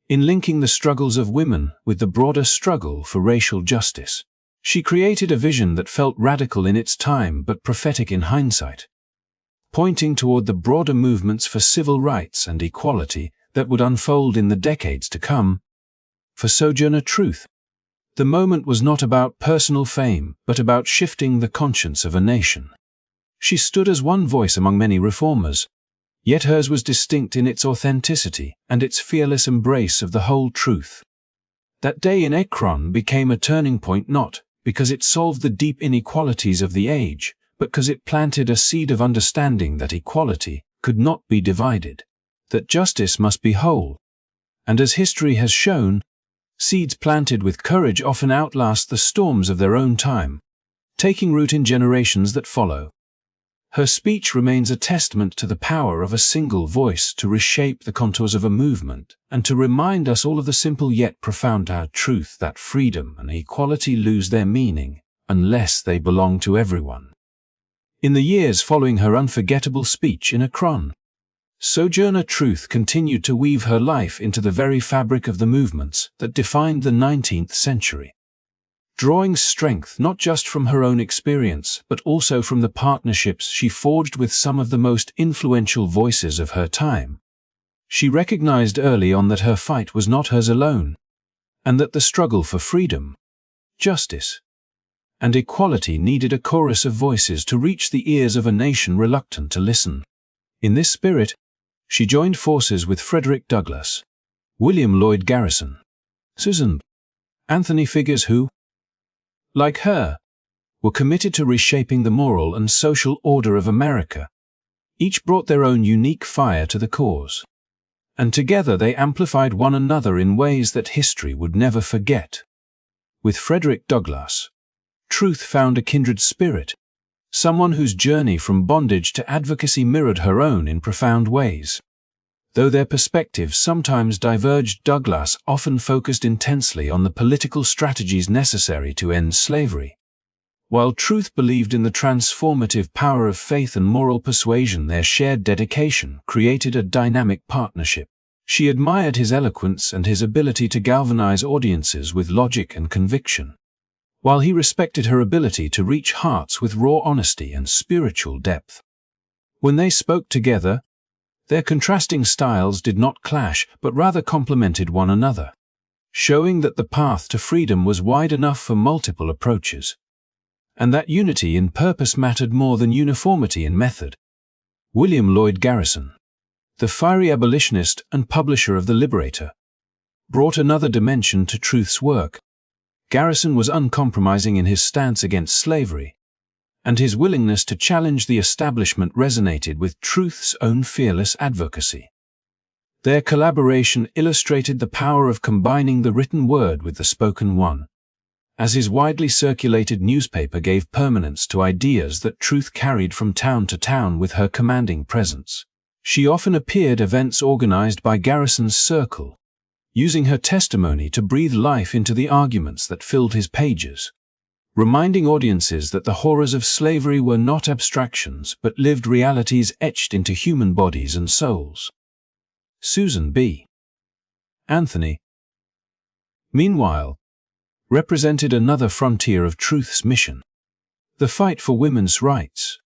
In linking the struggles of women with the broader struggle for racial justice, she created a vision that felt radical in its time but prophetic in hindsight, pointing toward the broader movements for civil rights and equality that would unfold in the decades to come. For Sojourner Truth, the moment was not about personal fame, but about shifting the conscience of a nation. She stood as one voice among many reformers, yet hers was distinct in its authenticity and its fearless embrace of the whole truth. That day in Akron became a turning point not because it solved the deep inequalities of the age, but because it planted a seed of understanding that equality could not be divided, that justice must be whole. And as history has shown, seeds planted with courage often outlast the storms of their own time, taking root in generations that follow. Her speech remains a testament to the power of a single voice to reshape the contours of a movement and to remind us all of the simple yet profound truth that freedom and equality lose their meaning unless they belong to everyone. In the years following her unforgettable speech in Akron, Sojourner Truth continued to weave her life into the very fabric of the movements that defined the 19th century. Drawing strength not just from her own experience, but also from the partnerships she forged with some of the most influential voices of her time. She recognized early on that her fight was not hers alone, and that the struggle for freedom, justice, and equality needed a chorus of voices to reach the ears of a nation reluctant to listen. In this spirit, she joined forces with Frederick Douglass, William Lloyd Garrison, Susan B. Anthony, figures who, like her, were committed to reshaping the moral and social order of America. Each brought their own unique fire to the cause, and together they amplified one another in ways that history would never forget. With Frederick Douglass, Truth found a kindred spirit, someone whose journey from bondage to advocacy mirrored her own in profound ways. Though their perspectives sometimes diverged, Douglass often focused intensely on the political strategies necessary to end slavery. While Truth believed in the transformative power of faith and moral persuasion, their shared dedication created a dynamic partnership. She admired his eloquence and his ability to galvanize audiences with logic and conviction, while he respected her ability to reach hearts with raw honesty and spiritual depth. When they spoke together, their contrasting styles did not clash but rather complemented one another, showing that the path to freedom was wide enough for multiple approaches, and that unity in purpose mattered more than uniformity in method. William Lloyd Garrison, the fiery abolitionist and publisher of The Liberator, brought another dimension to Truth's work. Garrison was uncompromising in his stance against slavery, and his willingness to challenge the establishment resonated with Truth's own fearless advocacy. Their collaboration illustrated the power of combining the written word with the spoken one, as his widely circulated newspaper gave permanence to ideas that Truth carried from town to town with her commanding presence. She often appeared at events organized by Garrison's circle, using her testimony to breathe life into the arguments that filled his pages, reminding audiences that the horrors of slavery were not abstractions but lived realities etched into human bodies and souls. Susan B. Anthony, meanwhile, represented another frontier of Truth's mission, the fight for women's rights.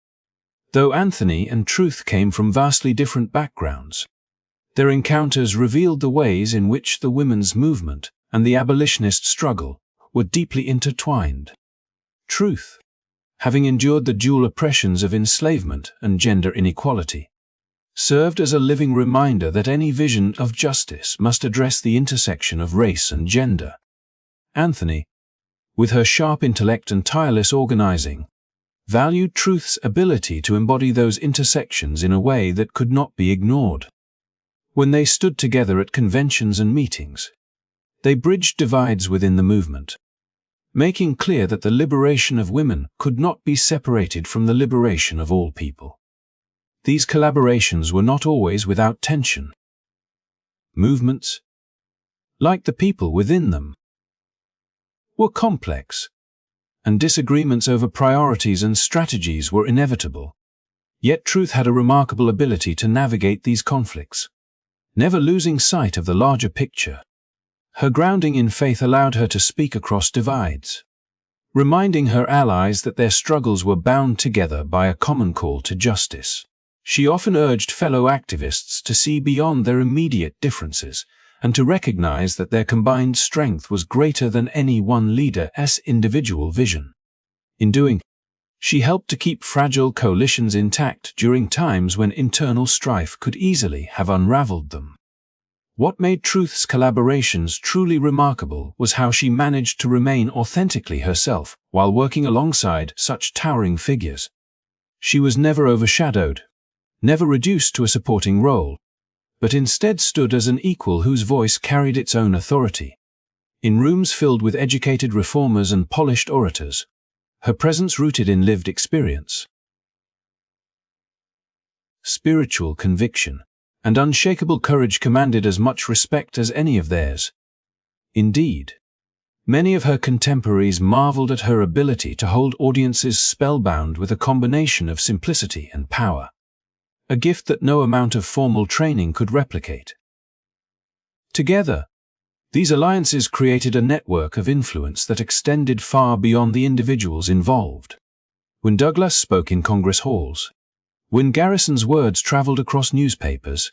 Though Anthony and Truth came from vastly different backgrounds, their encounters revealed the ways in which the women's movement and the abolitionist struggle were deeply intertwined. Truth, having endured the dual oppressions of enslavement and gender inequality, served as a living reminder that any vision of justice must address the intersection of race and gender. Anthony, with her sharp intellect and tireless organizing, valued Truth's ability to embody those intersections in a way that could not be ignored. When they stood together at conventions and meetings, they bridged divides within the movement, making clear that the liberation of women could not be separated from the liberation of all people. These collaborations were not always without tension. Movements, like the people within them, were complex, and disagreements over priorities and strategies were inevitable. Yet Truth had a remarkable ability to navigate these conflicts, never losing sight of the larger picture. Her grounding in faith allowed her to speak across divides, reminding her allies that their struggles were bound together by a common call to justice. She often urged fellow activists to see beyond their immediate differences and to recognize that their combined strength was greater than any one leader's individual vision. In doing, she helped to keep fragile coalitions intact during times when internal strife could easily have unraveled them. What made Truth's collaborations truly remarkable was how she managed to remain authentically herself while working alongside such towering figures. She was never overshadowed, never reduced to a supporting role, but instead stood as an equal whose voice carried its own authority. In rooms filled with educated reformers and polished orators, her presence rooted in lived experience, spiritual conviction, and unshakable courage commanded as much respect as any of theirs. Indeed, many of her contemporaries marveled at her ability to hold audiences spellbound with a combination of simplicity and power, a gift that no amount of formal training could replicate. Together, these alliances created a network of influence that extended far beyond the individuals involved. When Douglas spoke in Congress halls, when Garrison's words traveled across newspapers,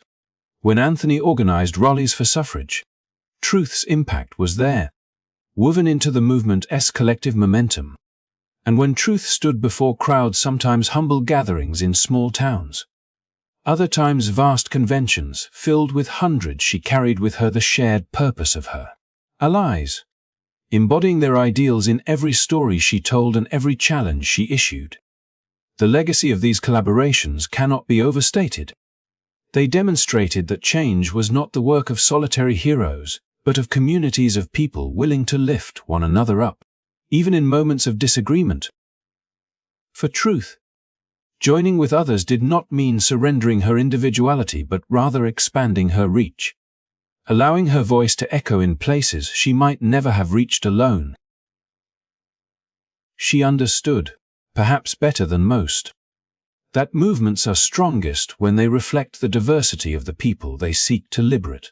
when Anthony organized rallies for suffrage, Truth's impact was there, woven into the movement's collective momentum. And when Truth stood before crowds, sometimes humble gatherings in small towns, other times vast conventions filled with hundreds, she carried with her the shared purpose of her allies, embodying their ideals in every story she told and every challenge she issued. The legacy of these collaborations cannot be overstated. They demonstrated that change was not the work of solitary heroes, but of communities of people willing to lift one another up, even in moments of disagreement. For Truth, joining with others did not mean surrendering her individuality but rather expanding her reach, allowing her voice to echo in places she might never have reached alone. She understood, perhaps better than most, that movements are strongest when they reflect the diversity of the people they seek to liberate.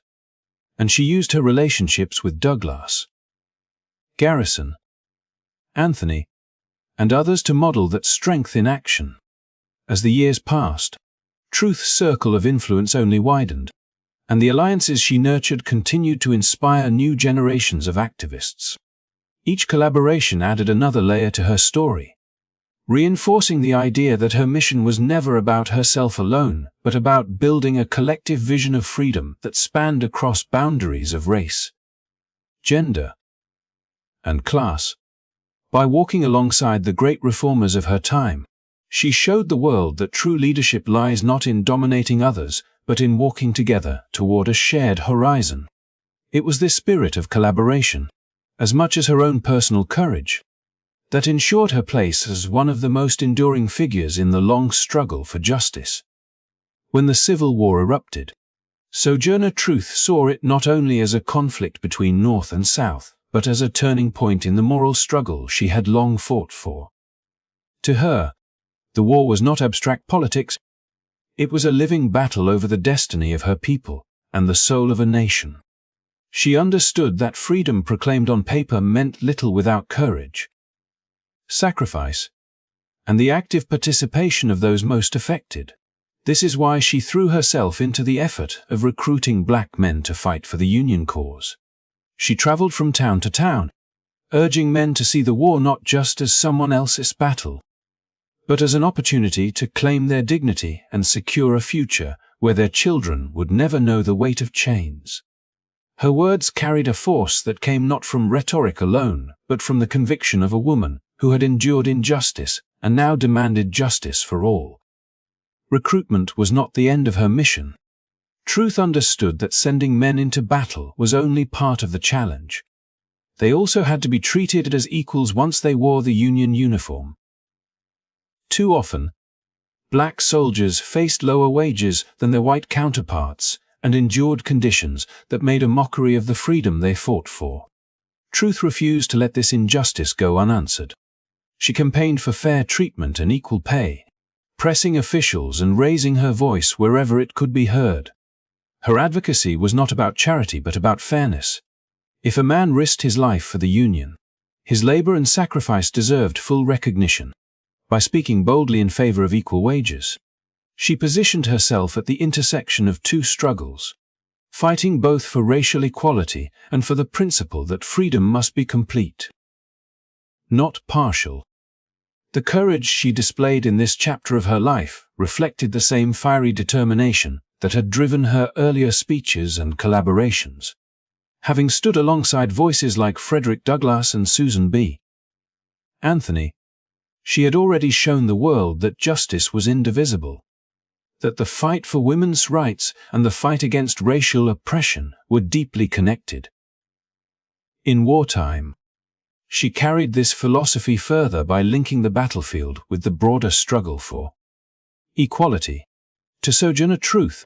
And she used her relationships with Douglas, Garrison, Anthony, and others to model that strength in action. As the years passed, Truth's circle of influence only widened, and the alliances she nurtured continued to inspire new generations of activists. Each collaboration added another layer to her story, reinforcing the idea that her mission was never about herself alone, but about building a collective vision of freedom that spanned across boundaries of race, gender, and class. By walking alongside the great reformers of her time, she showed the world that true leadership lies not in dominating others, but in walking together toward a shared horizon. It was this spirit of collaboration, as much as her own personal courage, that ensured her place as one of the most enduring figures in the long struggle for justice. When the Civil War erupted, Sojourner Truth saw it not only as a conflict between North and South, but as a turning point in the moral struggle she had long fought for. To her, the war was not abstract politics, it was a living battle over the destiny of her people and the soul of a nation. She understood that freedom proclaimed on paper meant little without courage, sacrifice, and the active participation of those most affected. This is why she threw herself into the effort of recruiting black men to fight for the Union cause. She traveled from town to town, urging men to see the war not just as someone else's battle, but as an opportunity to claim their dignity and secure a future where their children would never know the weight of chains. Her words carried a force that came not from rhetoric alone, but from the conviction of a woman who had endured injustice and now demanded justice for all. Recruitment was not the end of her mission. Truth understood that sending men into battle was only part of the challenge. They also had to be treated as equals once they wore the Union uniform. Too often, black soldiers faced lower wages than their white counterparts and endured conditions that made a mockery of the freedom they fought for. Truth refused to let this injustice go unanswered. She campaigned for fair treatment and equal pay, pressing officials and raising her voice wherever it could be heard. Her advocacy was not about charity but about fairness. If a man risked his life for the Union, his labor and sacrifice deserved full recognition. By speaking boldly in favor of equal wages, she positioned herself at the intersection of two struggles, fighting both for racial equality and for the principle that freedom must be complete, not partial. The courage she displayed in this chapter of her life reflected the same fiery determination that had driven her earlier speeches and collaborations. Having stood alongside voices like Frederick Douglass and Susan B. Anthony, she had already shown the world that justice was indivisible, that the fight for women's rights and the fight against racial oppression were deeply connected. In wartime, she carried this philosophy further by linking the battlefield with the broader struggle for equality. To Sojourner Truth,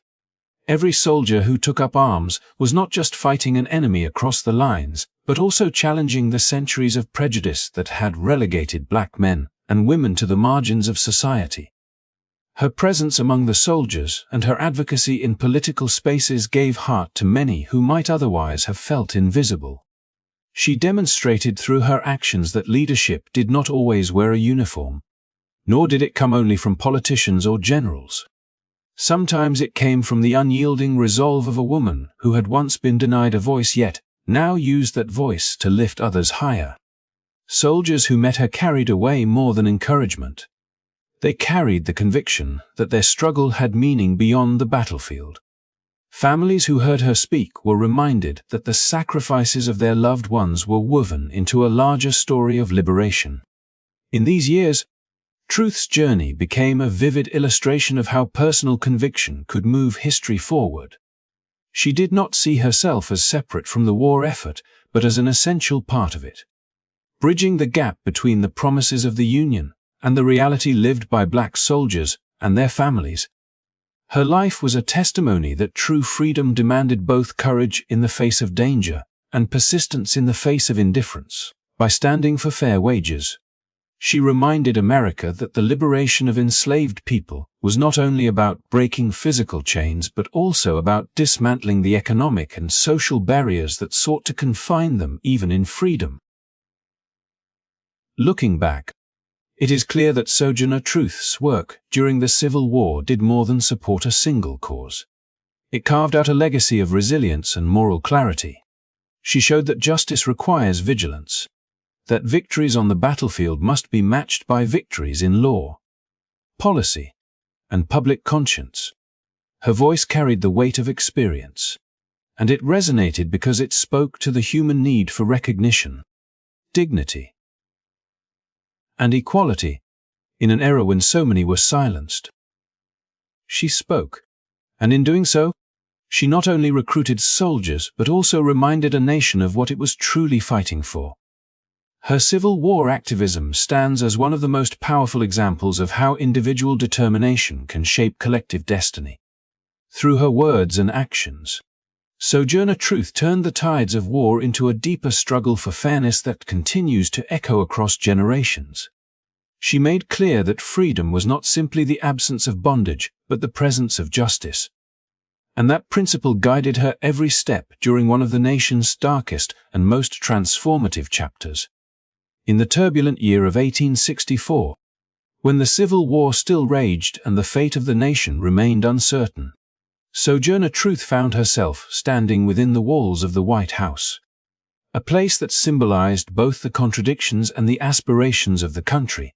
every soldier who took up arms was not just fighting an enemy across the lines, but also challenging the centuries of prejudice that had relegated black men and women to the margins of society. Her presence among the soldiers and her advocacy in political spaces gave heart to many who might otherwise have felt invisible. She demonstrated through her actions that leadership did not always wear a uniform, nor did it come only from politicians or generals. Sometimes it came from the unyielding resolve of a woman who had once been denied a voice yet now used that voice to lift others higher. Soldiers who met her carried away more than encouragement. They carried the conviction that their struggle had meaning beyond the battlefield. Families who heard her speak were reminded that the sacrifices of their loved ones were woven into a larger story of liberation. In these years, Truth's journey became a vivid illustration of how personal conviction could move history forward. She did not see herself as separate from the war effort, but as an essential part of it, bridging the gap between the promises of the Union and the reality lived by black soldiers and their families. Her life was a testimony that true freedom demanded both courage in the face of danger and persistence in the face of indifference. By standing for fair wages, she reminded America that the liberation of enslaved people was not only about breaking physical chains but also about dismantling the economic and social barriers that sought to confine them even in freedom. Looking back, it is clear that Sojourner Truth's work during the Civil War did more than support a single cause. It carved out a legacy of resilience and moral clarity. She showed that justice requires vigilance, that victories on the battlefield must be matched by victories in law, policy, and public conscience. Her voice carried the weight of experience, and it resonated because it spoke to the human need for recognition, dignity, and equality in an era when so many were silenced. She spoke, and in doing so, she not only recruited soldiers but also reminded a nation of what it was truly fighting for. Her Civil War activism stands as one of the most powerful examples of how individual determination can shape collective destiny. Through her words and actions, Sojourner Truth turned the tides of war into a deeper struggle for fairness that continues to echo across generations. She made clear that freedom was not simply the absence of bondage, but the presence of justice. And that principle guided her every step during one of the nation's darkest and most transformative chapters. In the turbulent year of 1864, when the Civil War still raged and the fate of the nation remained uncertain, Sojourner Truth found herself standing within the walls of the White House, a place that symbolized both the contradictions and the aspirations of the country.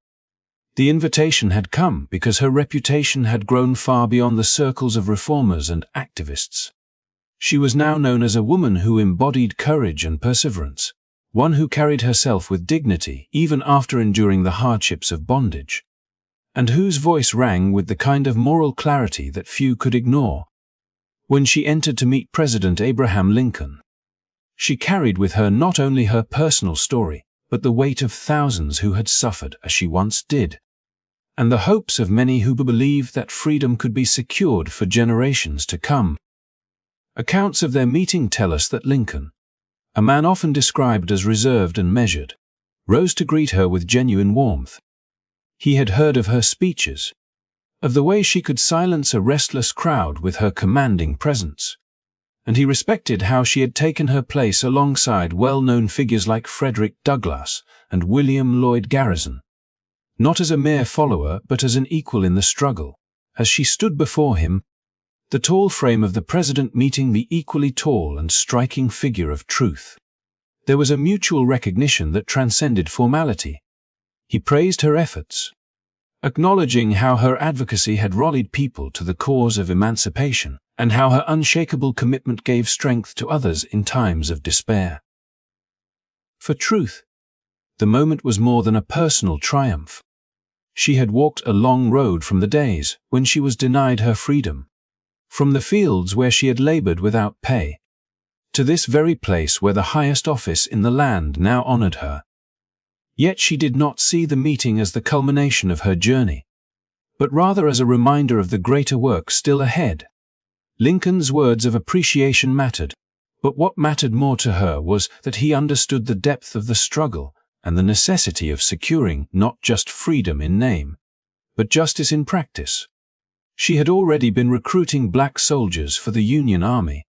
The invitation had come because her reputation had grown far beyond the circles of reformers and activists. She was now known as a woman who embodied courage and perseverance, one who carried herself with dignity even after enduring the hardships of bondage, and whose voice rang with the kind of moral clarity that few could ignore. When she entered to meet President Abraham Lincoln, she carried with her not only her personal story, but the weight of thousands who had suffered as she once did, and the hopes of many who believed that freedom could be secured for generations to come. Accounts of their meeting tell us that Lincoln, a man often described as reserved and measured, rose to greet her with genuine warmth. He had heard of her speeches, of the way she could silence a restless crowd with her commanding presence, and he respected how she had taken her place alongside well-known figures like Frederick Douglass and William Lloyd Garrison, not as a mere follower but as an equal in the struggle. As she stood before him, the tall frame of the president meeting the equally tall and striking figure of Truth, there was a mutual recognition that transcended formality. He praised her efforts, acknowledging how her advocacy had rallied people to the cause of emancipation, and how her unshakable commitment gave strength to others in times of despair. For Truth, the moment was more than a personal triumph. She had walked a long road from the days when she was denied her freedom, from the fields where she had labored without pay, to this very place where the highest office in the land now honored her. Yet she did not see the meeting as the culmination of her journey, but rather as a reminder of the greater work still ahead. Lincoln's words of appreciation mattered, but what mattered more to her was that he understood the depth of the struggle and the necessity of securing not just freedom in name, but justice in practice. She had already been recruiting black soldiers for the Union Army,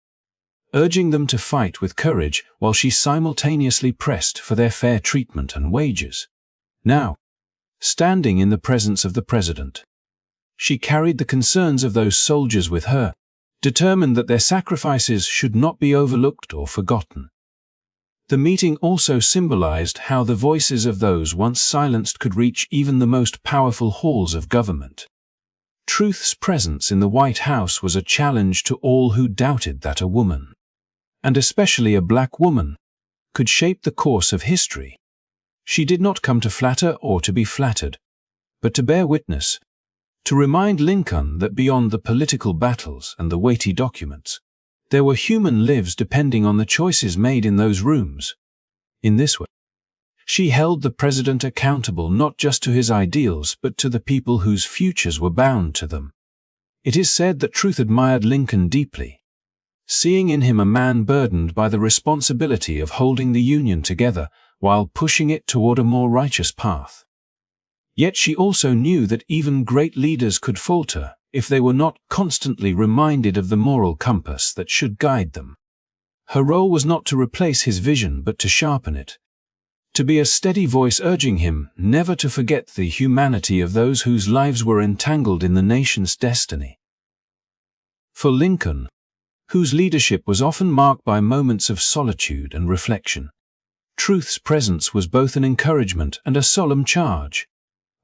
urging them to fight with courage while she simultaneously pressed for their fair treatment and wages. Now, standing in the presence of the president, she carried the concerns of those soldiers with her, determined that their sacrifices should not be overlooked or forgotten. The meeting also symbolized how the voices of those once silenced could reach even the most powerful halls of government. Truth's presence in the White House was a challenge to all who doubted that a woman, and especially a black woman, could shape the course of history. She did not come to flatter or to be flattered, but to bear witness, to remind Lincoln that beyond the political battles and the weighty documents, there were human lives depending on the choices made in those rooms. In this way, she held the president accountable not just to his ideals but to the people whose futures were bound to them. It is said that Truth admired Lincoln deeply, seeing in him a man burdened by the responsibility of holding the Union together while pushing it toward a more righteous path. Yet she also knew that even great leaders could falter if they were not constantly reminded of the moral compass that should guide them. Her role was not to replace his vision but to sharpen it, to be a steady voice urging him never to forget the humanity of those whose lives were entangled in the nation's destiny. For Lincoln, whose leadership was often marked by moments of solitude and reflection, Truth's presence was both an encouragement and a solemn charge,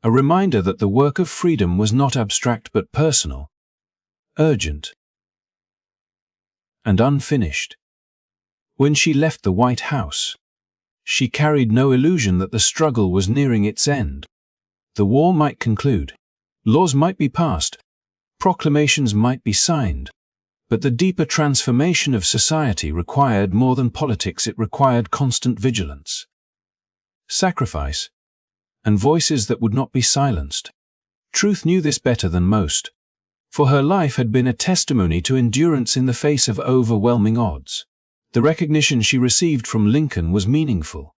a reminder that the work of freedom was not abstract but personal, urgent, and unfinished. When she left the White House, she carried no illusion that the struggle was nearing its end. The war might conclude, laws might be passed, proclamations might be signed, but the deeper transformation of society required more than politics. It required constant vigilance, sacrifice, and voices that would not be silenced. Truth knew this better than most, for her life had been a testimony to endurance in the face of overwhelming odds. The recognition she received from Lincoln was meaningful,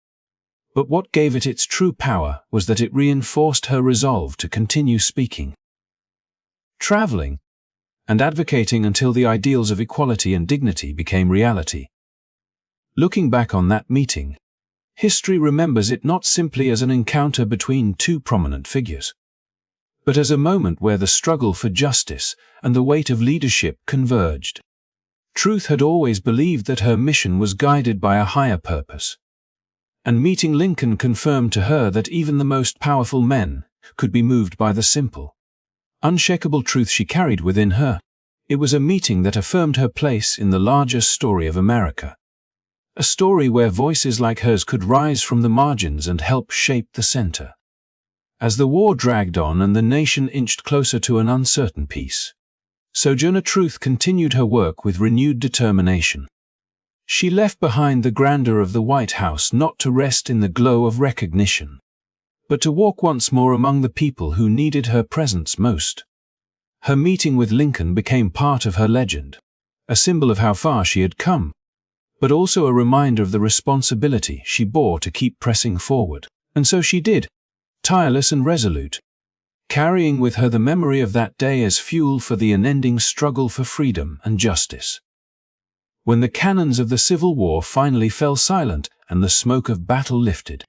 but what gave it its true power was that it reinforced her resolve to continue speaking, traveling, and advocating until the ideals of equality and dignity became reality. Looking back on that meeting, history remembers it not simply as an encounter between two prominent figures, but as a moment where the struggle for justice and the weight of leadership converged. Truth had always believed that her mission was guided by a higher purpose, and meeting Lincoln confirmed to her that even the most powerful men could be moved by the simple, unshakable truth she carried within her. It was a meeting that affirmed her place in the larger story of America. A story where voices like hers could rise from the margins and help shape the center. As the war dragged on and the nation inched closer to an uncertain peace, Sojourner Truth continued her work with renewed determination. She left behind the grandeur of the White House not to rest in the glow of recognition, but to walk once more among the people who needed her presence most. Her meeting with Lincoln became part of her legend, a symbol of how far she had come, but also a reminder of the responsibility she bore to keep pressing forward. And so she did, tireless and resolute, carrying with her the memory of that day as fuel for the unending struggle for freedom and justice. When the cannons of the Civil War finally fell silent and the smoke of battle lifted,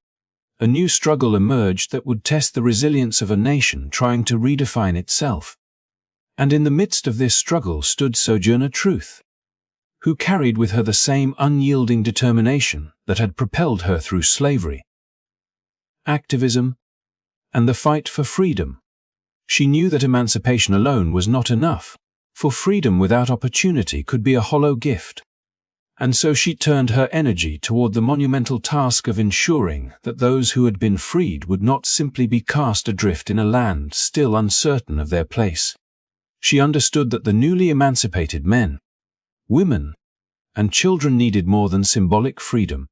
a new struggle emerged that would test the resilience of a nation trying to redefine itself. And in the midst of this struggle stood Sojourner Truth, who carried with her the same unyielding determination that had propelled her through slavery, activism, and the fight for freedom. She knew that emancipation alone was not enough, for freedom without opportunity could be a hollow gift. And so she turned her energy toward the monumental task of ensuring that those who had been freed would not simply be cast adrift in a land still uncertain of their place. She understood that the newly emancipated men, women, and children needed more than symbolic freedom.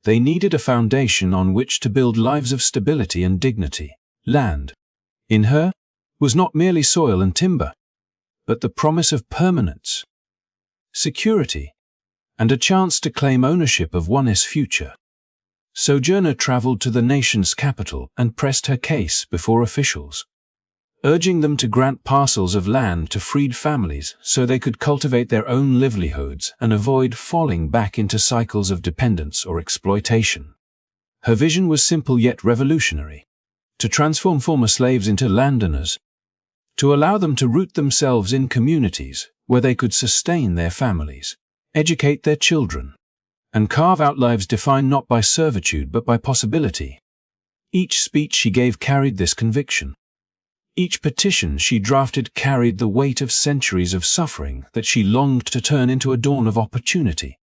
They needed a foundation on which to build lives of stability and dignity. Land, in her, was not merely soil and timber, but the promise of permanence, security, and a chance to claim ownership of one's future. Sojourner traveled to the nation's capital and pressed her case before officials, urging them to grant parcels of land to freed families so they could cultivate their own livelihoods and avoid falling back into cycles of dependence or exploitation. Her vision was simple yet revolutionary: to transform former slaves into landowners, to allow them to root themselves in communities where they could sustain their families, educate their children, and carve out lives defined not by servitude but by possibility. Each speech she gave carried this conviction. Each petition she drafted carried the weight of centuries of suffering that she longed to turn into a dawn of opportunity.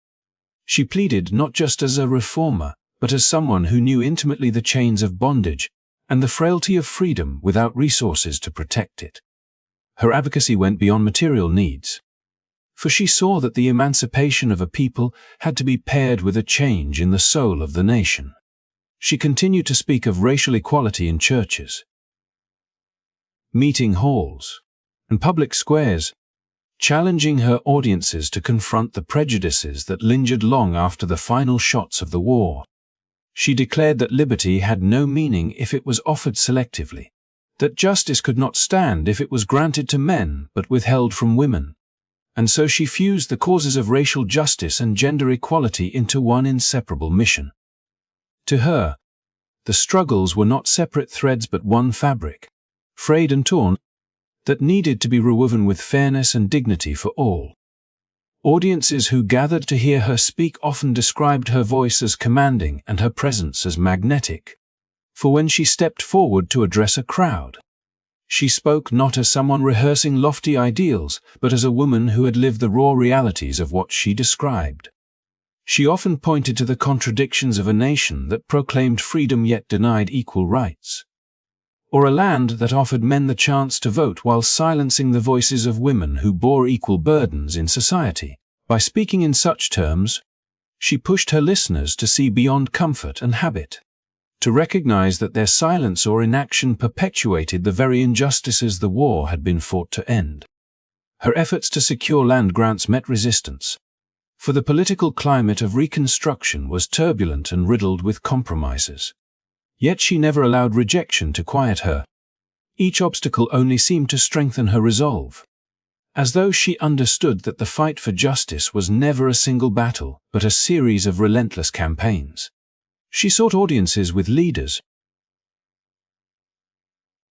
She pleaded not just as a reformer, but as someone who knew intimately the chains of bondage and the frailty of freedom without resources to protect it. Her advocacy went beyond material needs, for she saw that the emancipation of a people had to be paired with a change in the soul of the nation. She continued to speak of racial equality in churches, meeting halls, and public squares, challenging her audiences to confront the prejudices that lingered long after the final shots of the war. She declared that liberty had no meaning if it was offered selectively, that justice could not stand if it was granted to men but withheld from women, and so she fused the causes of racial justice and gender equality into one inseparable mission. To her, the struggles were not separate threads but one fabric, frayed and torn, that needed to be rewoven with fairness and dignity for all. Audiences who gathered to hear her speak often described her voice as commanding and her presence as magnetic, for when she stepped forward to address a crowd, she spoke not as someone rehearsing lofty ideals, but as a woman who had lived the raw realities of what she described. She often pointed to the contradictions of a nation that proclaimed freedom yet denied equal rights, or a land that offered men the chance to vote while silencing the voices of women who bore equal burdens in society. By speaking in such terms, she pushed her listeners to see beyond comfort and habit, to recognize that their silence or inaction perpetuated the very injustices the war had been fought to end. Her efforts to secure land grants met resistance, for the political climate of Reconstruction was turbulent and riddled with compromises. Yet she never allowed rejection to quiet her. Each obstacle only seemed to strengthen her resolve, as though she understood that the fight for justice was never a single battle, but a series of relentless campaigns. She sought audiences with leaders,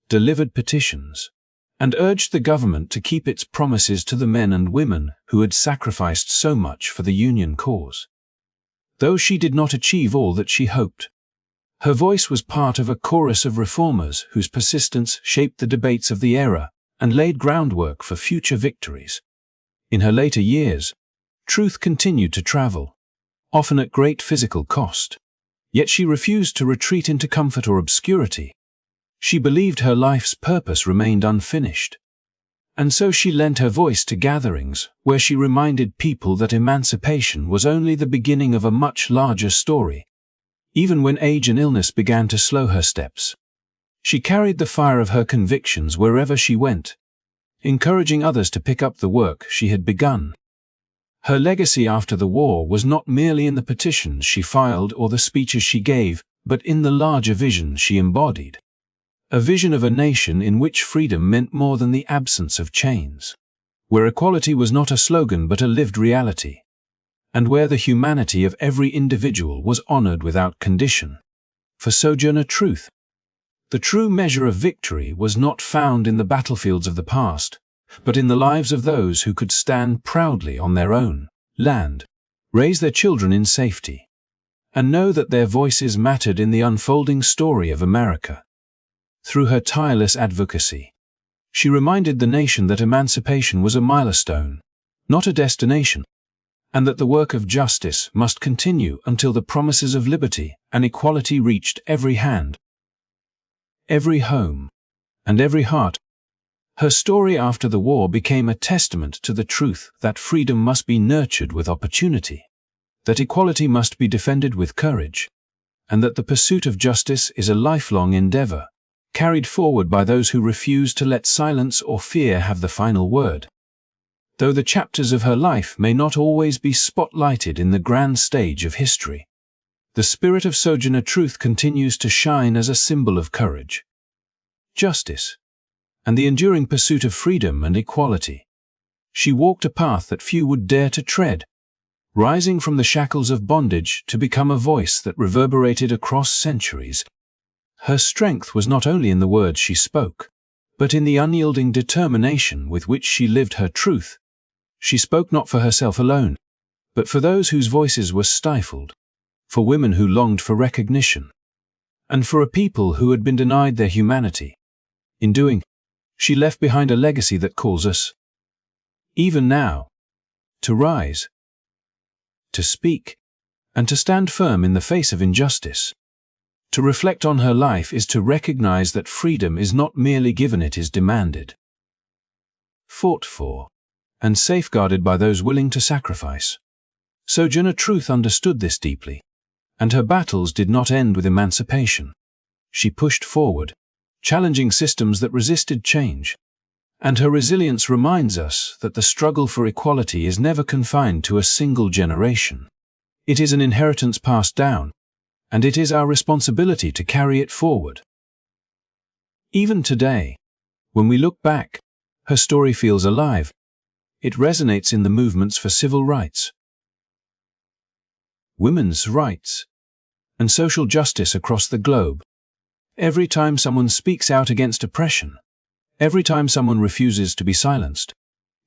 delivered petitions, and urged the government to keep its promises to the men and women who had sacrificed so much for the Union cause. Though she did not achieve all that she hoped, Her voice was part of a chorus of reformers whose persistence shaped the debates of the era and laid groundwork for future victories. In her later years, truth continued to travel, often at great physical cost. Yet she refused to retreat into comfort or obscurity. She believed her life's purpose remained unfinished. And so she lent her voice to gatherings where she reminded people that emancipation was only the beginning of a much larger story. Even when age and illness began to slow her steps, she carried the fire of her convictions wherever she went, encouraging others to pick up the work she had begun. Her legacy after the war was not merely in the petitions she filed or the speeches she gave, but in the larger vision she embodied. A vision of a nation in which freedom meant more than the absence of chains, where equality was not a slogan but a lived reality, and where the humanity of every individual was honored without condition. For Sojourner Truth, the true measure of victory was not found in the battlefields of the past, but in the lives of those who could stand proudly on their own land, raise their children in safety, and know that their voices mattered in the unfolding story of America. Through her tireless advocacy, she reminded the nation that emancipation was a milestone, not a destination, and that the work of justice must continue until the promises of liberty and equality reached every hand, every home, and every heart. Her story after the war became a testament to the truth that freedom must be nurtured with opportunity, that equality must be defended with courage, and that the pursuit of justice is a lifelong endeavor, carried forward by those who refuse to let silence or fear have the final word. Though the chapters of her life may not always be spotlighted in the grand stage of history, the spirit of Sojourner Truth continues to shine as a symbol of courage, justice, and the enduring pursuit of freedom and equality. She walked a path that few would dare to tread, rising from the shackles of bondage to become a voice that reverberated across centuries. Her strength was not only in the words she spoke, but in the unyielding determination with which she lived her truth. She spoke not for herself alone, but for those whose voices were stifled, for women who longed for recognition, and for a people who had been denied their humanity. In doing, she left behind a legacy that calls us, even now, to rise, to speak, and to stand firm in the face of injustice. To reflect on her life is to recognize that freedom is not merely given, it is demanded, fought for, and safeguarded by those willing to sacrifice. Sojourner Truth understood this deeply, and her battles did not end with emancipation. She pushed forward, challenging systems that resisted change, and her resilience reminds us that the struggle for equality is never confined to a single generation. It is an inheritance passed down, and it is our responsibility to carry it forward. Even today, when we look back, her story feels alive. It resonates in the movements for civil rights, women's rights, and social justice across the globe. Every time someone speaks out against oppression, every time someone refuses to be silenced,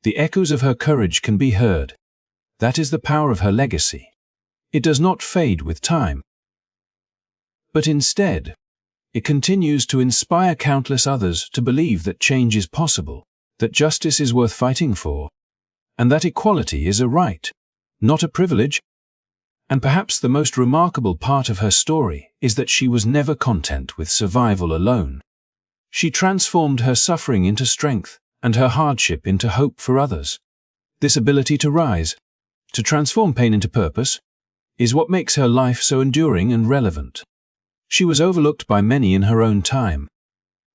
the echoes of her courage can be heard. That is the power of her legacy. It does not fade with time, but instead, it continues to inspire countless others to believe that change is possible, that justice is worth fighting for, and that equality is a right, not a privilege. And perhaps the most remarkable part of her story is that she was never content with survival alone. She transformed her suffering into strength and her hardship into hope for others. This ability to rise, to transform pain into purpose, is what makes her life so enduring and relevant. She was overlooked by many in her own time,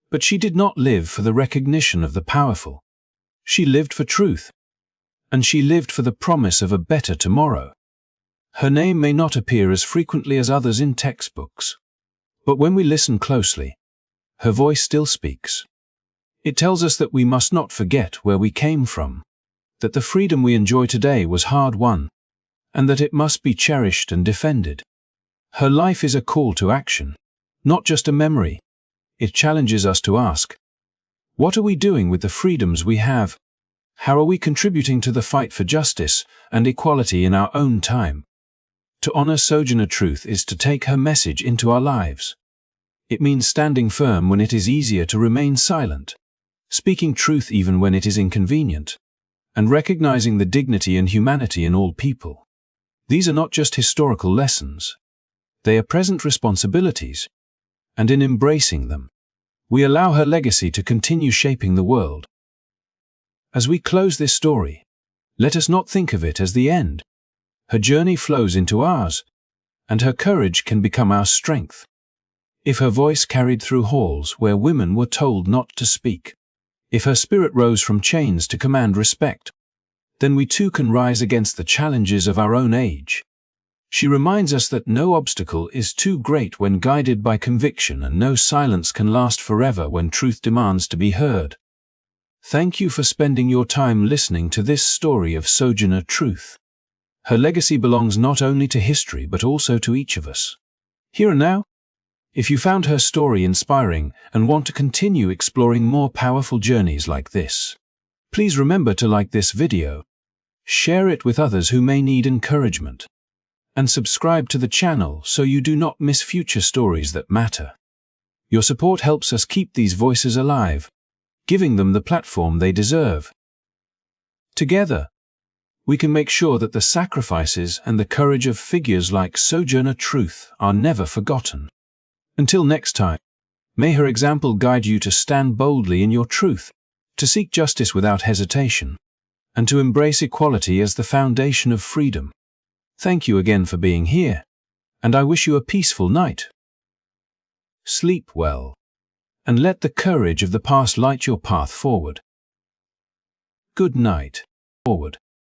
but she did not live for the recognition of the powerful. She lived for truth, and she lived for the promise of a better tomorrow. Her name may not appear as frequently as others in textbooks, but when we listen closely, her voice still speaks. It tells us that we must not forget where we came from, that the freedom we enjoy today was hard won, and that it must be cherished and defended. Her life is a call to action, not just a memory. It challenges us to ask, what are we doing with the freedoms we have? How are we contributing to the fight for justice and equality in our own time? To honor Sojourner Truth is to take her message into our lives. It means standing firm when it is easier to remain silent, speaking truth even when it is inconvenient, and recognizing the dignity and humanity in all people. These are not just historical lessons. They are present responsibilities, and in embracing them, we allow her legacy to continue shaping the world. As we close this story, let us not think of it as the end. Her journey flows into ours, and her courage can become our strength. If her voice carried through halls where women were told not to speak, if her spirit rose from chains to command respect, then we too can rise against the challenges of our own age. She reminds us that no obstacle is too great when guided by conviction, and no silence can last forever when truth demands to be heard. Thank you for spending your time listening to this story of Sojourner Truth. Her legacy belongs not only to history but also to each of us. Here and now, if you found her story inspiring and want to continue exploring more powerful journeys like this, please remember to like this video, share it with others who may need encouragement, and subscribe to the channel so you do not miss future stories that matter. Your support helps us keep these voices alive, giving them the platform they deserve. Together, we can make sure that the sacrifices and the courage of figures like Sojourner Truth are never forgotten. Until next time, may her example guide you to stand boldly in your truth, to seek justice without hesitation, and to embrace equality as the foundation of freedom. Thank you again for being here, and I wish you a peaceful night. Sleep well, and let the courage of the past light your path forward. Good night. Forward.